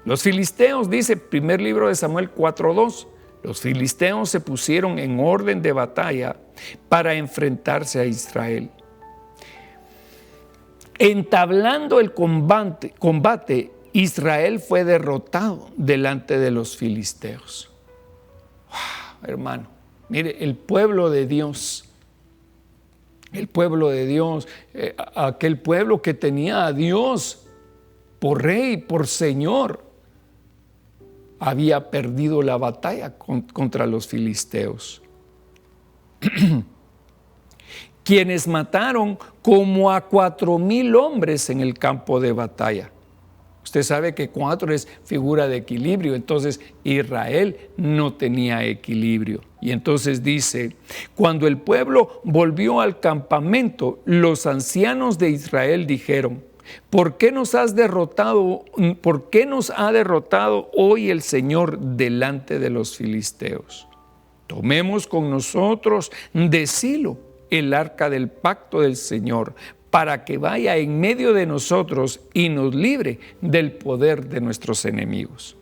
Los filisteos, dice primer libro de Samuel 4:2, los filisteos se pusieron en orden de batalla para enfrentarse a Israel. Entablando el combate, Israel fue derrotado delante de los filisteos. ¡Wow! Hermano, mire, el pueblo de Dios, aquel pueblo que tenía a Dios por rey, por Señor, había perdido la batalla contra los filisteos. Quienes mataron como a 4,000 hombres en el campo de batalla. Usted sabe que 4 es figura de equilibrio, entonces Israel no tenía equilibrio. Y entonces dice, cuando el pueblo volvió al campamento, los ancianos de Israel dijeron, ¿por qué nos ha derrotado hoy el Señor delante de los filisteos? Tomemos con nosotros de Silo el arca del pacto del Señor, para que vaya en medio de nosotros y nos libre del poder de nuestros enemigos.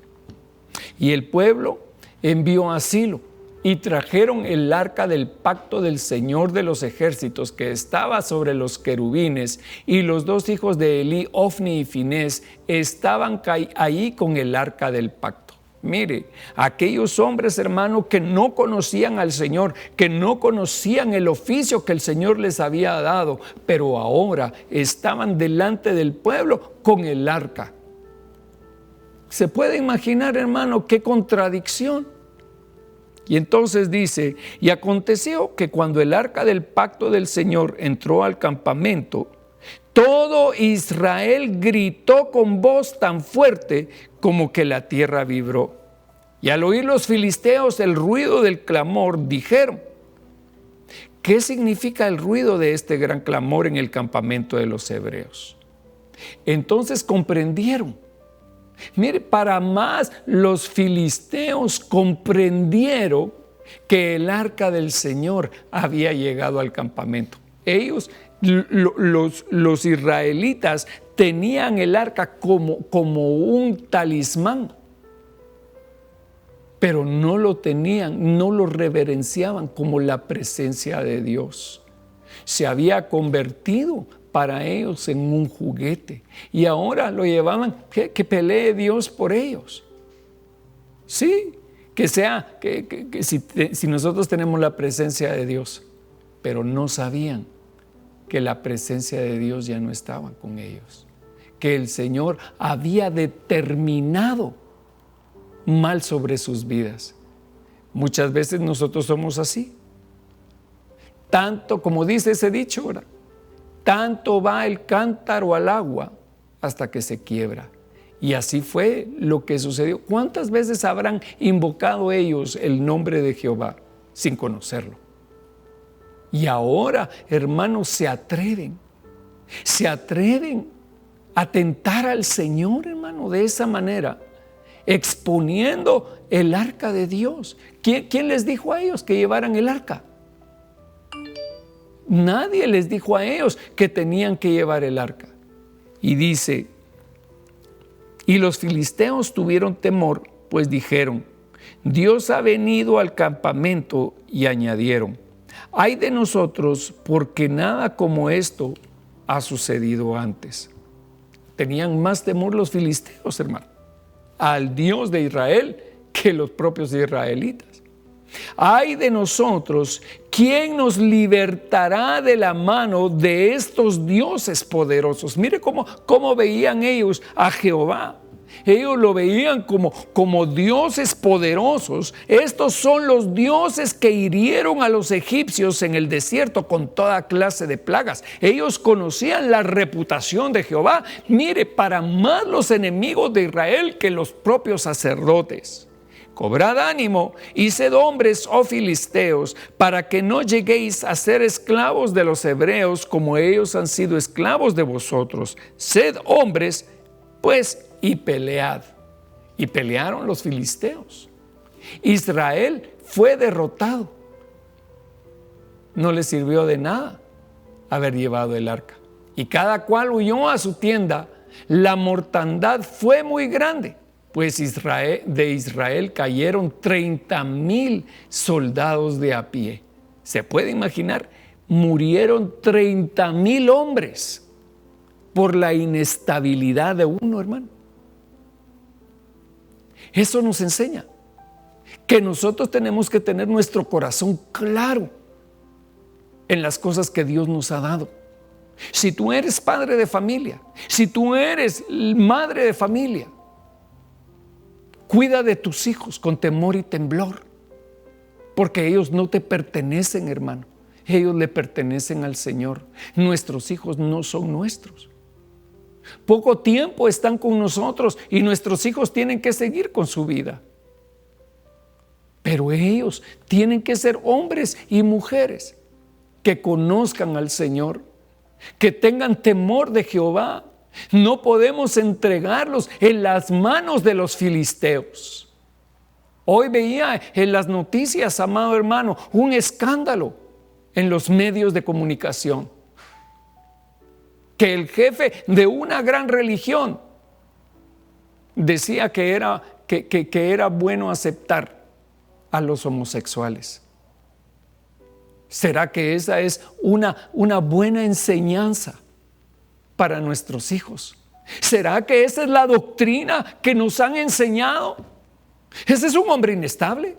Y el pueblo envió a Silo y trajeron el arca del pacto del Señor de los ejércitos que estaba sobre los querubines, y los 2 hijos de Elí, Ofni y Finés, estaban ahí con el arca del pacto. Mire, aquellos hombres, hermano, que no conocían al Señor, que no conocían el oficio que el Señor les había dado, pero ahora estaban delante del pueblo con el arca. ¿Se puede imaginar, hermano, qué contradicción? Y entonces dice, y aconteció que cuando el arca del pacto del Señor entró al campamento, todo Israel gritó con voz tan fuerte como que la tierra vibró. Y al oír los filisteos el ruido del clamor, dijeron, ¿qué significa el ruido de este gran clamor en el campamento de los hebreos? Entonces comprendieron. Mire, para más, los filisteos comprendieron que el arca del Señor había llegado al campamento. Ellos, los israelitas, tenían el arca como un talismán, pero no lo tenían, no lo reverenciaban como la presencia de Dios. Se había convertido para ellos en un juguete, y ahora lo llevaban, que pelee Dios por ellos. Sí, que sea, que si nosotros tenemos la presencia de Dios, pero no sabían que la presencia de Dios ya no estaba con ellos, que el Señor había determinado mal sobre sus vidas. Muchas veces nosotros somos así. Tanto, como dice ese dicho ahora, tanto va el cántaro al agua hasta que se quiebra. Y así fue lo que sucedió. ¿Cuántas veces habrán invocado ellos el nombre de Jehová sin conocerlo? Y ahora, hermanos, se atreven a tentar al Señor, hermano, de esa manera, exponiendo el arca de Dios. ¿Quién les dijo a ellos que llevaran el arca? Nadie les dijo a ellos que tenían que llevar el arca. Y dice, y los filisteos tuvieron temor, pues dijeron, Dios ha venido al campamento, y añadieron, ay de nosotros, porque nada como esto ha sucedido antes. Tenían más temor los filisteos, hermano, al Dios de Israel que los propios israelitas. Ay de nosotros, ¿quién nos libertará de la mano de estos dioses poderosos? Mire cómo veían ellos a Jehová. Ellos lo veían como dioses poderosos. Estos son los dioses que hirieron a los egipcios en el desierto con toda clase de plagas. Ellos conocían la reputación de Jehová. Mire, para más los enemigos de Israel que los propios sacerdotes. Cobrad ánimo y sed hombres, oh filisteos, para que no lleguéis a ser esclavos de los hebreos como ellos han sido esclavos de vosotros. Sed hombres, pues, y pelead. Y pelearon los filisteos. Israel fue derrotado. No les sirvió de nada haber llevado el arca. Y cada cual huyó a su tienda. La mortandad fue muy grande, pues de Israel cayeron 30,000 soldados de a pie. ¿Se puede imaginar? Murieron 30,000 hombres por la inestabilidad de uno, hermano. Eso nos enseña que nosotros tenemos que tener nuestro corazón claro en las cosas que Dios nos ha dado. Si tú eres padre de familia, si tú eres madre de familia, cuida de tus hijos con temor y temblor, porque ellos no te pertenecen, hermano. Ellos le pertenecen al Señor. Nuestros hijos no son nuestros. Poco tiempo están con nosotros y nuestros hijos tienen que seguir con su vida. Pero ellos tienen que ser hombres y mujeres que conozcan al Señor, que tengan temor de Jehová. No podemos entregarlos en las manos de los filisteos. Hoy veía en las noticias, amado hermano, un escándalo en los medios de comunicación, que el jefe de una gran religión decía que era bueno aceptar a los homosexuales. ¿Será que esa es una buena enseñanza para nuestros hijos? ¿Será que esa es la doctrina que nos han enseñado? Ese es un hombre inestable.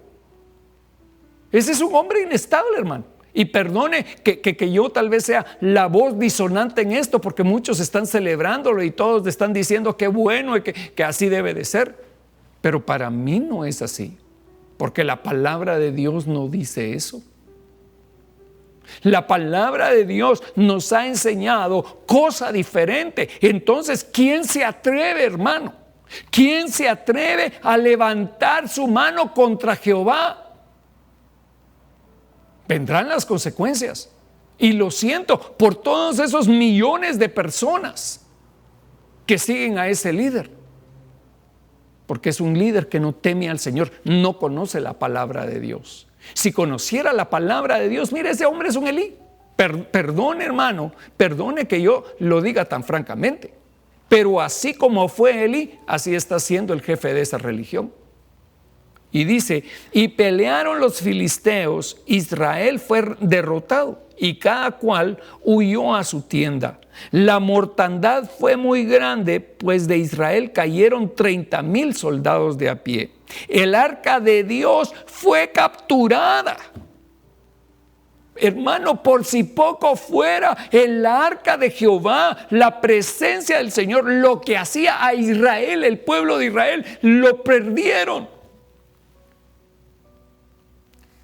Ese es un hombre inestable, hermano. Y perdone que yo tal vez sea la voz disonante en esto, porque muchos están celebrándolo y todos están diciendo qué bueno y que así debe de ser. Pero para mí no es así, porque la palabra de Dios no dice eso. La palabra de Dios nos ha enseñado cosa diferente. Entonces, ¿quién se atreve, hermano? ¿Quién se atreve a levantar su mano contra Jehová? Vendrán las consecuencias. Y lo siento por todos esos millones de personas que siguen a ese líder, porque es un líder que no teme al Señor, no conoce la palabra de Dios. Si conociera la palabra de Dios, mire, ese hombre es un Elí. Perdone, hermano, perdone que yo lo diga tan francamente, pero así como fue Elí, así está siendo el jefe de esa religión. Y dice, y pelearon los filisteos, Israel fue derrotado y cada cual huyó a su tienda. La mortandad fue muy grande, pues de Israel cayeron 30,000 soldados de a pie. El arca de Dios fue capturada. Hermano, por si poco fuera, el arca de Jehová, la presencia del Señor, lo que hacía a Israel, el pueblo de Israel, lo perdieron.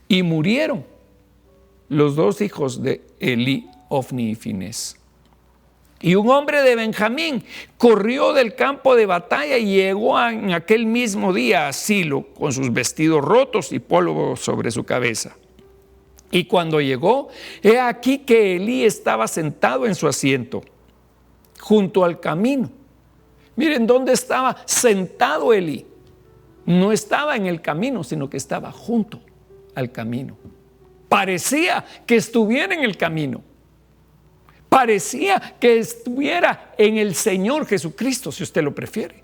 Y murieron los dos hijos de Elí, Ofni y Finés. Y un hombre de Benjamín corrió del campo de batalla y llegó en aquel mismo día a Silo con sus vestidos rotos y polvo sobre su cabeza. Y cuando llegó, he aquí que Elí estaba sentado en su asiento, junto al camino. Miren dónde estaba sentado Elí. No estaba en el camino, sino que estaba junto al camino. Parecía que estuviera en el camino. Parecía que estuviera en el Señor Jesucristo, si usted lo prefiere.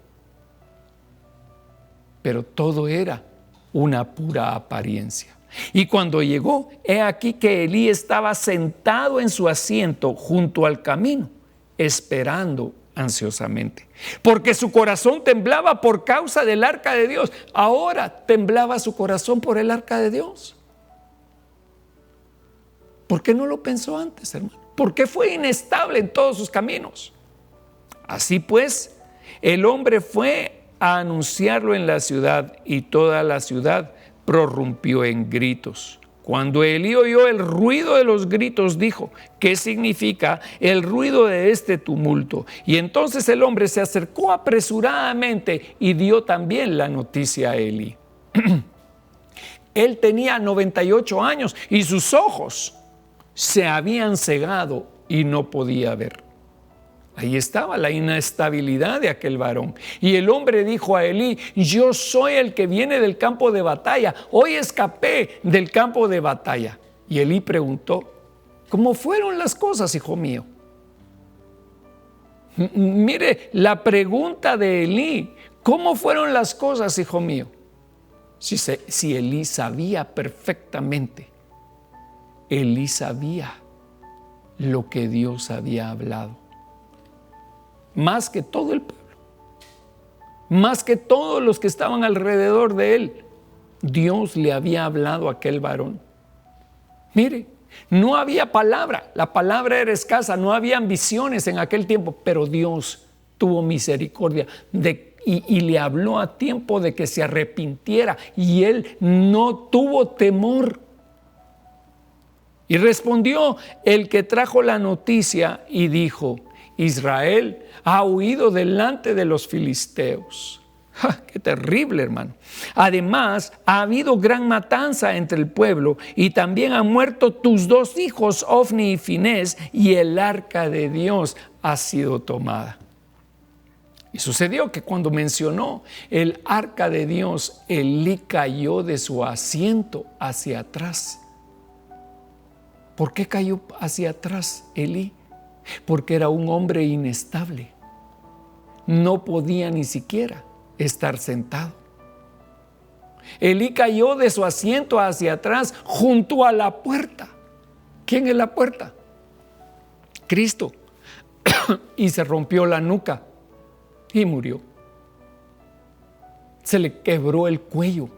Pero todo era una pura apariencia. Y cuando llegó, he aquí que Elí estaba sentado en su asiento junto al camino, esperando ansiosamente, porque su corazón temblaba por causa del arca de Dios. Ahora temblaba su corazón por el arca de Dios. ¿Por qué no lo pensó antes, hermano? ¿Por qué fue inestable en todos sus caminos? Así pues, el hombre fue a anunciarlo en la ciudad y toda la ciudad prorrumpió en gritos. Cuando Elí oyó el ruido de los gritos, dijo, ¿qué significa el ruido de este tumulto? Y entonces el hombre se acercó apresuradamente y dio también la noticia a Elí. Él tenía 98 años y sus ojos se habían cegado y no podía ver. Ahí estaba la inestabilidad de aquel varón. Y el hombre dijo a Elí: yo soy el que viene del campo de batalla. Hoy escapé del campo de batalla. Y Elí preguntó: ¿cómo fueron las cosas, hijo mío? Mire la pregunta de Elí: ¿cómo fueron las cosas, hijo mío? Si Elí sabía perfectamente, Elí sabía lo que Dios había hablado. Más que todo el pueblo, más que todos los que estaban alrededor de él, Dios le había hablado a aquel varón. Mire, no había palabra, la palabra era escasa, no había ambiciones en aquel tiempo, pero Dios tuvo misericordia y le habló a tiempo de que se arrepintiera, y él no tuvo temor. Y respondió el que trajo la noticia y dijo: Israel ha huido delante de los filisteos. ¡Ja! ¡Qué terrible, hermano! Además, ha habido gran matanza entre el pueblo, y también han muerto tus dos hijos, Ofni y Finés, y el arca de Dios ha sido tomada. Y sucedió que cuando mencionó el arca de Dios, Elí cayó de su asiento hacia atrás. ¿Por qué cayó hacia atrás Elí? Porque era un hombre inestable. No podía ni siquiera estar sentado. Elí cayó de su asiento hacia atrás junto a la puerta. ¿Quién es la puerta? Cristo. Y se rompió la nuca y murió. Se le quebró el cuello,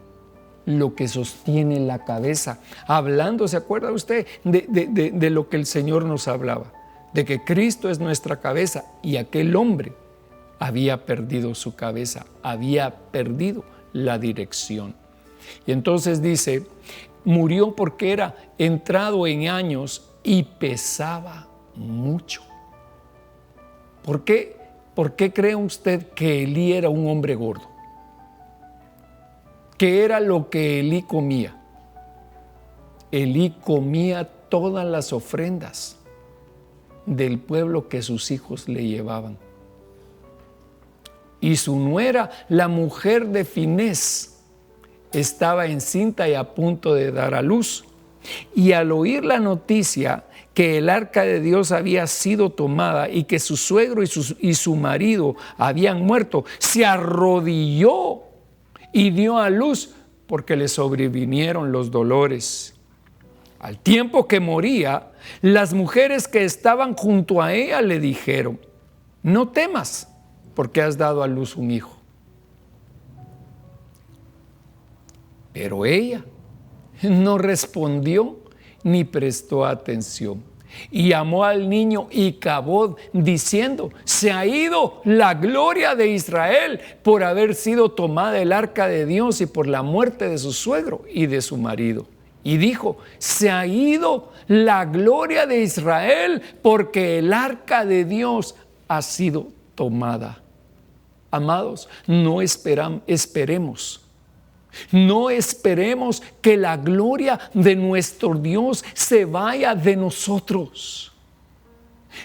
lo que sostiene la cabeza. Hablando, ¿se acuerda usted de lo que el Señor nos hablaba? De que Cristo es nuestra cabeza, y aquel hombre había perdido su cabeza, había perdido la dirección. Y entonces dice: murió porque era entrado en años y pesaba mucho. ¿Por qué cree usted que Elí era un hombre gordo? ¿Qué era lo que Elí comía? Elí comía todas las ofrendas del pueblo que sus hijos le llevaban. Y su nuera, la mujer de Finés, estaba encinta y a punto de dar a luz. Y al oír la noticia que el arca de Dios había sido tomada y que su suegro y su marido habían muerto, se arrodilló y dio a luz, porque le sobrevinieron los dolores. Al tiempo que moría, las mujeres que estaban junto a ella le dijeron: no temas, porque has dado a luz un hijo. Pero ella no respondió ni prestó atención, y llamó al niño Icabod, diciendo: se ha ido la gloria de Israel por haber sido tomada el arca de Dios y por la muerte de su suegro y de su marido. Y dijo: se ha ido la gloria de Israel porque el arca de Dios ha sido tomada. Amados, no esperemos que la gloria de nuestro Dios se vaya de nosotros.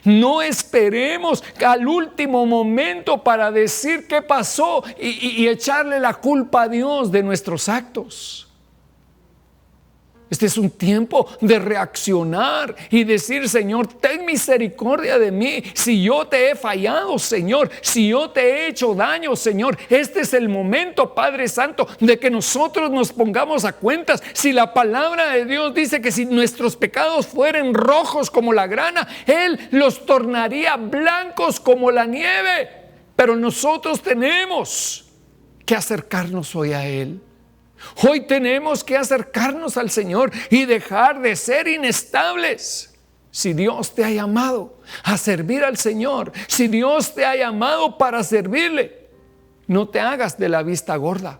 No esperemos al último momento para decir qué pasó y echarle la culpa a Dios de nuestros actos. Este es un tiempo de reaccionar y decir: Señor, ten misericordia de mí. Si yo te he fallado, Señor, si yo te he hecho daño, Señor, este es el momento, Padre Santo, de que nosotros nos pongamos a cuentas. Si la palabra de Dios dice que si nuestros pecados fueren rojos como la grana, Él los tornaría blancos como la nieve. Pero nosotros tenemos que acercarnos hoy a Él. Hoy tenemos que acercarnos al Señor y dejar de ser inestables. Si Dios te ha llamado a servir al Señor, si Dios te ha llamado para servirle, no te hagas de la vista gorda.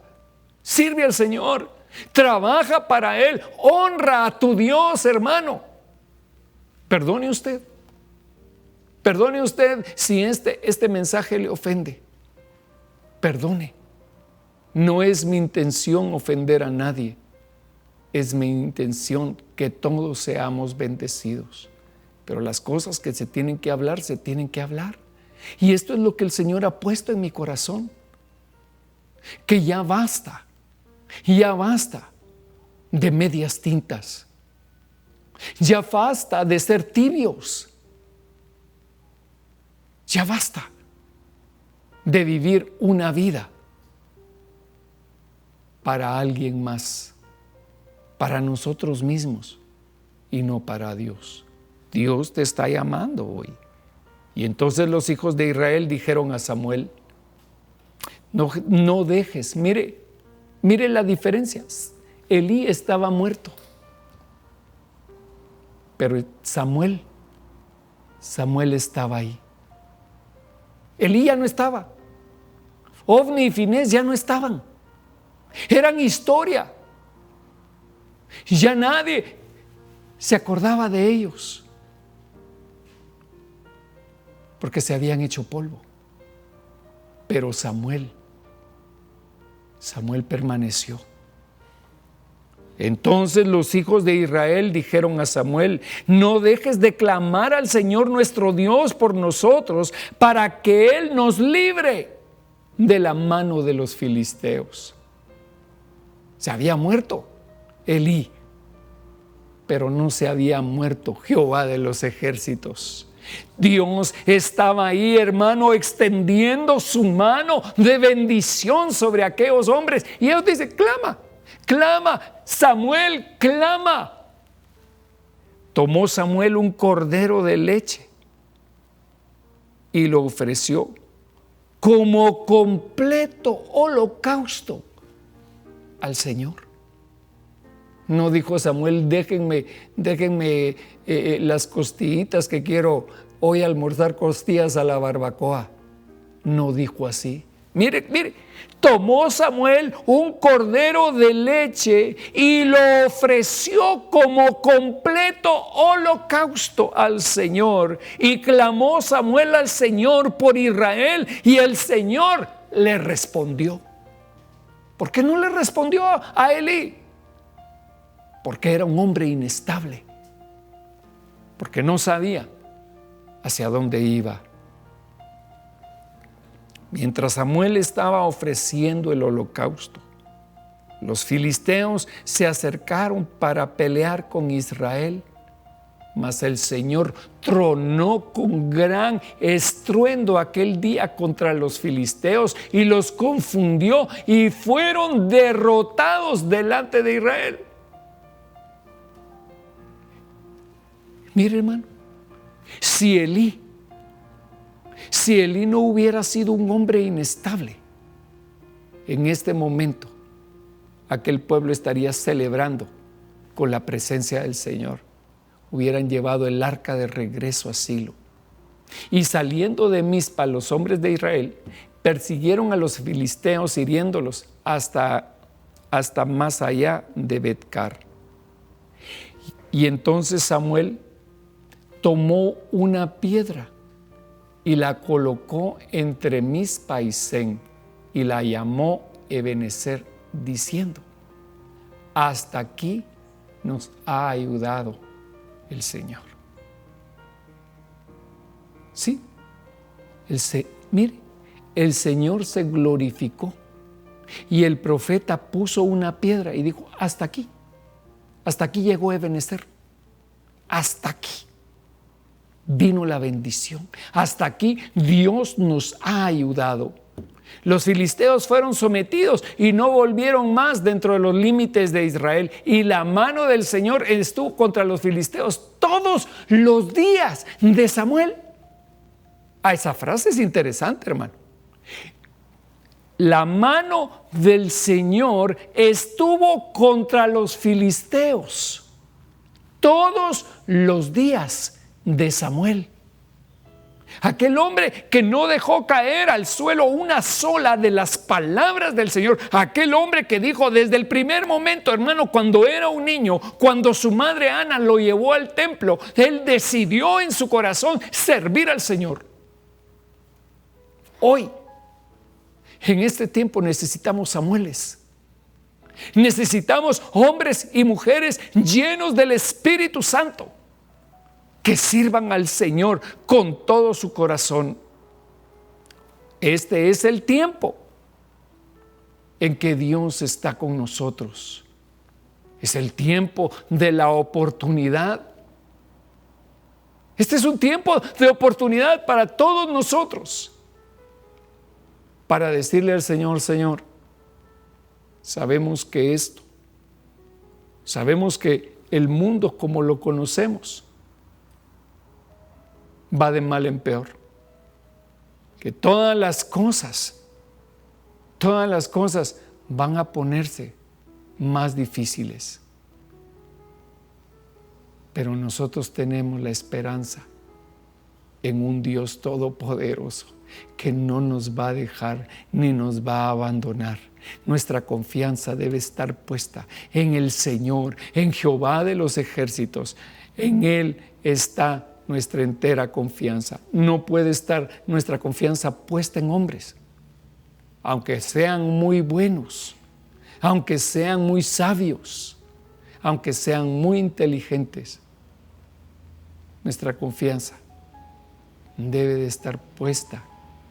Sirve al Señor, trabaja para Él, honra a tu Dios, hermano. Perdone usted si este mensaje le ofende. Perdone. No es mi intención ofender a nadie. Es mi intención que todos seamos bendecidos. Pero las cosas que se tienen que hablar, se tienen que hablar. Y esto es lo que el Señor ha puesto en mi corazón. Que ya basta de medias tintas. Ya basta de ser tibios. Ya basta de vivir una vida para alguien más, para nosotros mismos y no para Dios. Dios te está llamando hoy. Y entonces los hijos de Israel dijeron a Samuel: no dejes, mire la diferencia. Elí estaba muerto, pero Samuel estaba ahí. Elí ya no estaba. Ofni y Finés ya no estaban. Eran historia. Ya nadie se acordaba de ellos, porque se habían hecho polvo. Pero Samuel permaneció. Entonces los hijos de Israel dijeron a Samuel: no dejes de clamar al Señor nuestro Dios por nosotros, para que Él nos libre de la mano de los filisteos. Se había muerto Elí, pero no se había muerto Jehová de los ejércitos. Dios estaba ahí, hermano, extendiendo su mano de bendición sobre aquellos hombres. Y ellos dicen: clama, Samuel, clama. Tomó Samuel un cordero de leche y lo ofreció como completo holocausto al Señor. No dijo Samuel: déjenme las costillitas, que quiero hoy almorzar costillas a la barbacoa. No dijo así. Mire, tomó Samuel un cordero de leche y lo ofreció como completo holocausto al Señor. Y clamó Samuel al Señor por Israel, y el Señor le respondió. ¿Por qué no le respondió a Elí? Porque era un hombre inestable, porque no sabía hacia dónde iba. Mientras Samuel estaba ofreciendo el holocausto, los filisteos se acercaron para pelear con Israel, mas el Señor tronó con gran estruendo aquel día contra los filisteos y los confundió, y fueron derrotados delante de Israel. Mire, hermano, si Elí no hubiera sido un hombre inestable, en este momento aquel pueblo estaría celebrando con la presencia del Señor. Hubieran llevado el arca de regreso a Silo. Y saliendo de Mizpa, los hombres de Israel persiguieron a los filisteos, hiriéndolos hasta más allá de Betcar. Y entonces Samuel tomó una piedra y la colocó entre Mizpa y Sen, y la llamó Ebenezer, diciendo: hasta aquí nos ha ayudado el Señor. Sí, mire, el Señor se glorificó, y el profeta puso una piedra y dijo: hasta aquí llegó Ebenezer, hasta aquí vino la bendición, hasta aquí Dios nos ha ayudado. Los filisteos fueron sometidos y no volvieron más dentro de los límites de Israel, y la mano del Señor estuvo contra los filisteos todos los días de Samuel. Esa frase es interesante, hermano. La mano del Señor estuvo contra los filisteos todos los días de Samuel. Aquel hombre que no dejó caer al suelo una sola de las palabras del Señor. Aquel hombre que dijo desde el primer momento, hermano, cuando era un niño, cuando su madre Ana lo llevó al templo, él decidió en su corazón servir al Señor. Hoy En este tiempo necesitamos Samueles. Necesitamos hombres y mujeres llenos del Espíritu Santo que sirvan al Señor con todo su corazón. Este es el tiempo en que Dios está con nosotros. Es el tiempo de la oportunidad. Este es un tiempo de oportunidad para todos nosotros, para decirle al Señor: Señor, sabemos que el mundo como lo conocemos va de mal en peor, que todas las cosas van a ponerse más difíciles. Pero nosotros tenemos la esperanza en un Dios todopoderoso que no nos va a dejar ni nos va a abandonar. Nuestra confianza debe estar puesta en el Señor, en Jehová de los ejércitos. En Él está nuestra entera confianza. No puede estar nuestra confianza puesta en hombres, aunque sean muy buenos, aunque sean muy sabios, aunque sean muy inteligentes. Nuestra confianza debe de estar puesta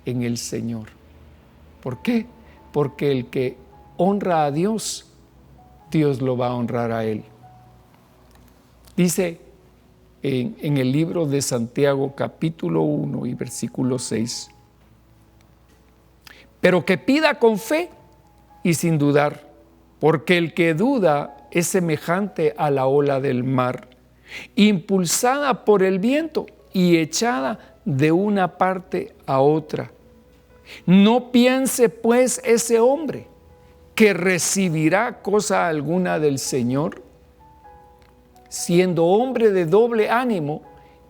en el Señor. ¿Por qué? Porque el que honra a Dios, Dios lo va a honrar a él. Dice en el libro de Santiago, capítulo 1 y versículo 6, pero que pida con fe y sin dudar, porque el que duda es semejante a la ola del mar, impulsada por el viento y echada de una parte a otra. No piense pues ese hombre que recibirá cosa alguna del Señor, siendo hombre de doble ánimo,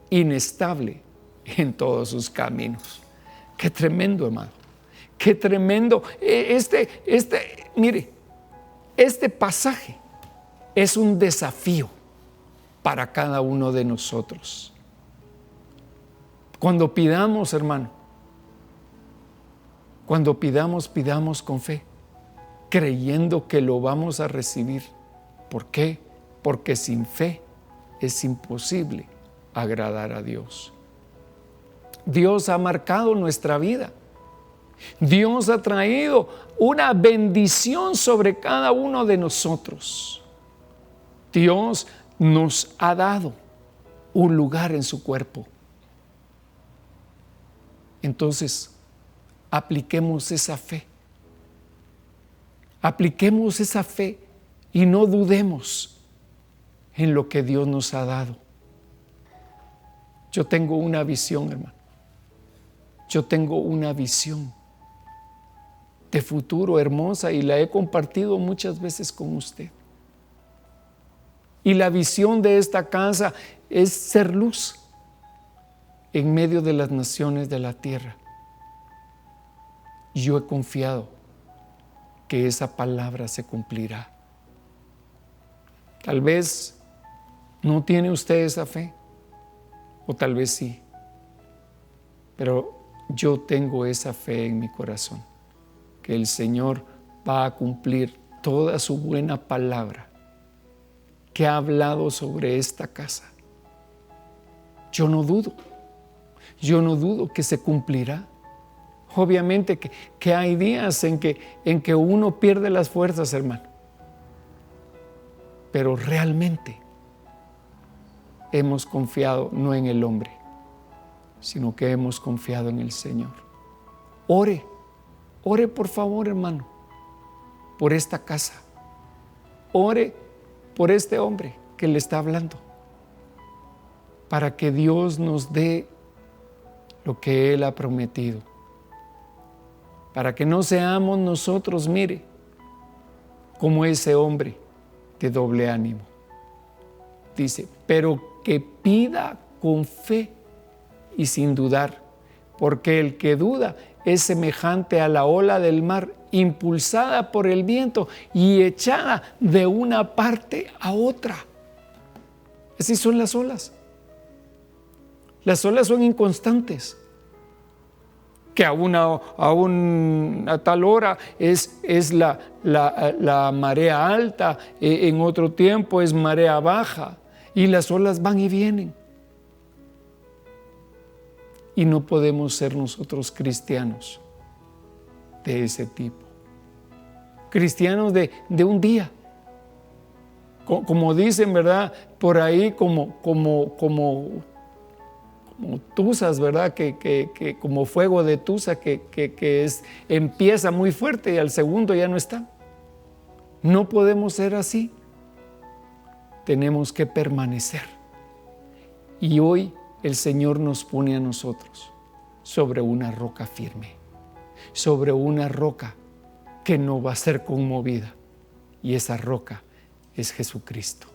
inestable en todos sus caminos. Qué tremendo, hermano. Qué tremendo. Mire, este pasaje es un desafío para cada uno de nosotros. Cuando pidamos, hermano, pidamos con fe, creyendo que lo vamos a recibir. ¿Por qué? Porque sin fe es imposible agradar a Dios. Dios ha marcado nuestra vida. Dios ha traído una bendición sobre cada uno de nosotros. Dios nos ha dado un lugar en su cuerpo. Entonces, apliquemos esa fe. Apliquemos esa fe y no dudemos en lo que Dios nos ha dado. Yo tengo una visión, hermano. Yo tengo una visión de futuro hermosa y la he compartido muchas veces con usted. Y la visión de esta casa es ser luz en medio de las naciones de la tierra. Yo he confiado que esa palabra se cumplirá. Tal vez no tiene usted esa fe, o tal vez sí, pero yo tengo esa fe en mi corazón, que el Señor va a cumplir toda su buena palabra que ha hablado sobre esta casa. Yo no dudo que se cumplirá. Obviamente que hay días en que uno pierde las fuerzas, hermano, pero realmente hemos confiado no en el hombre, sino que hemos confiado en el Señor. Ore por favor, hermano, por esta casa. Ore por este hombre que le está hablando, para que Dios nos dé lo que Él ha prometido, para que no seamos nosotros, mire, como ese hombre de doble ánimo. Dice, pero que pida con fe y sin dudar, porque el que duda es semejante a la ola del mar, impulsada por el viento y echada de una parte a otra. Así son las olas. Las olas son inconstantes. que a tal hora es la marea alta, en otro tiempo es marea baja, y las olas van y vienen. Y no podemos ser nosotros cristianos de ese tipo. Cristianos de un día. Como dicen, ¿verdad? Por ahí como tuzas, ¿verdad? Que como fuego de tuza que empieza muy fuerte y al segundo ya no está. No podemos ser así. Tenemos que permanecer. Y hoy el Señor nos pone a nosotros sobre una roca firme, sobre una roca que no va a ser conmovida. Y esa roca es Jesucristo.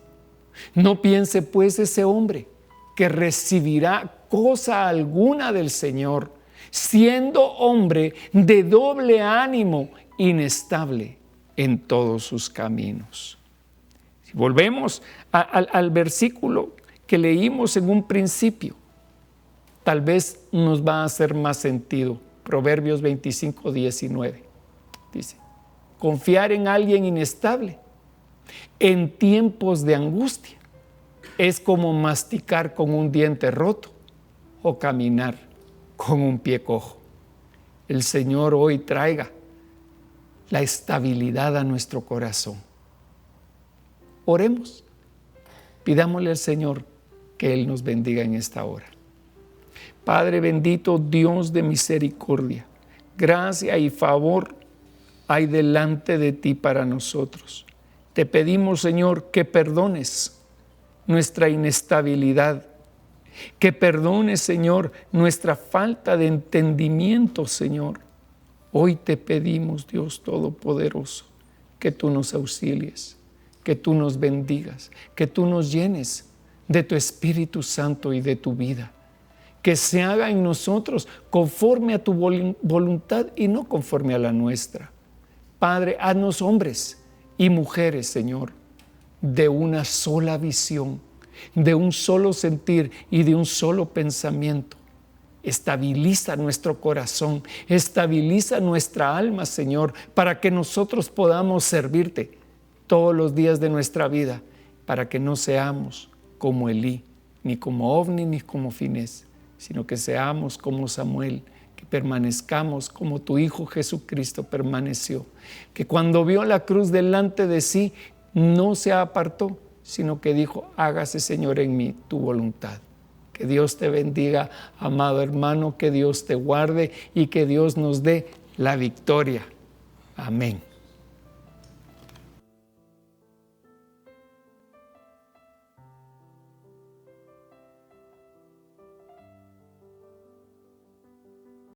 No piense pues ese hombre que recibirá cosa alguna del Señor, siendo hombre de doble ánimo, inestable en todos sus caminos. Si volvemos al versículo que leímos en un principio, tal vez nos va a hacer más sentido. Proverbios 25:19 dice: confiar en alguien inestable en tiempos de angustia es como masticar con un diente roto o caminar con un pie cojo. El Señor hoy traiga la estabilidad a nuestro corazón. Oremos, pidámosle al Señor que Él nos bendiga en esta hora. Padre bendito, Dios de misericordia, gracia y favor hay delante de ti para nosotros. Te pedimos, Señor, que perdones nuestra inestabilidad, que perdones, Señor, nuestra falta de entendimiento, Señor. Hoy te pedimos, Dios Todopoderoso, que tú nos auxilies, que tú nos bendigas, que tú nos llenes de tu Espíritu Santo y de tu vida. Que se haga en nosotros conforme a tu voluntad y no conforme a la nuestra. Padre, haznos hombres y mujeres, Señor, de una sola visión, de un solo sentir y de un solo pensamiento. Estabiliza nuestro corazón, estabiliza nuestra alma, Señor, para que nosotros podamos servirte todos los días de nuestra vida, para que no seamos como Elí, ni como Ofni, ni como Finés, sino que seamos como Samuel, que permanezcamos como tu Hijo Jesucristo permaneció, que cuando vio la cruz delante de sí, no se apartó, sino que dijo: hágase, Señor, en mí tu voluntad. Que Dios te bendiga, amado hermano, que Dios te guarde y que Dios nos dé la victoria. Amén.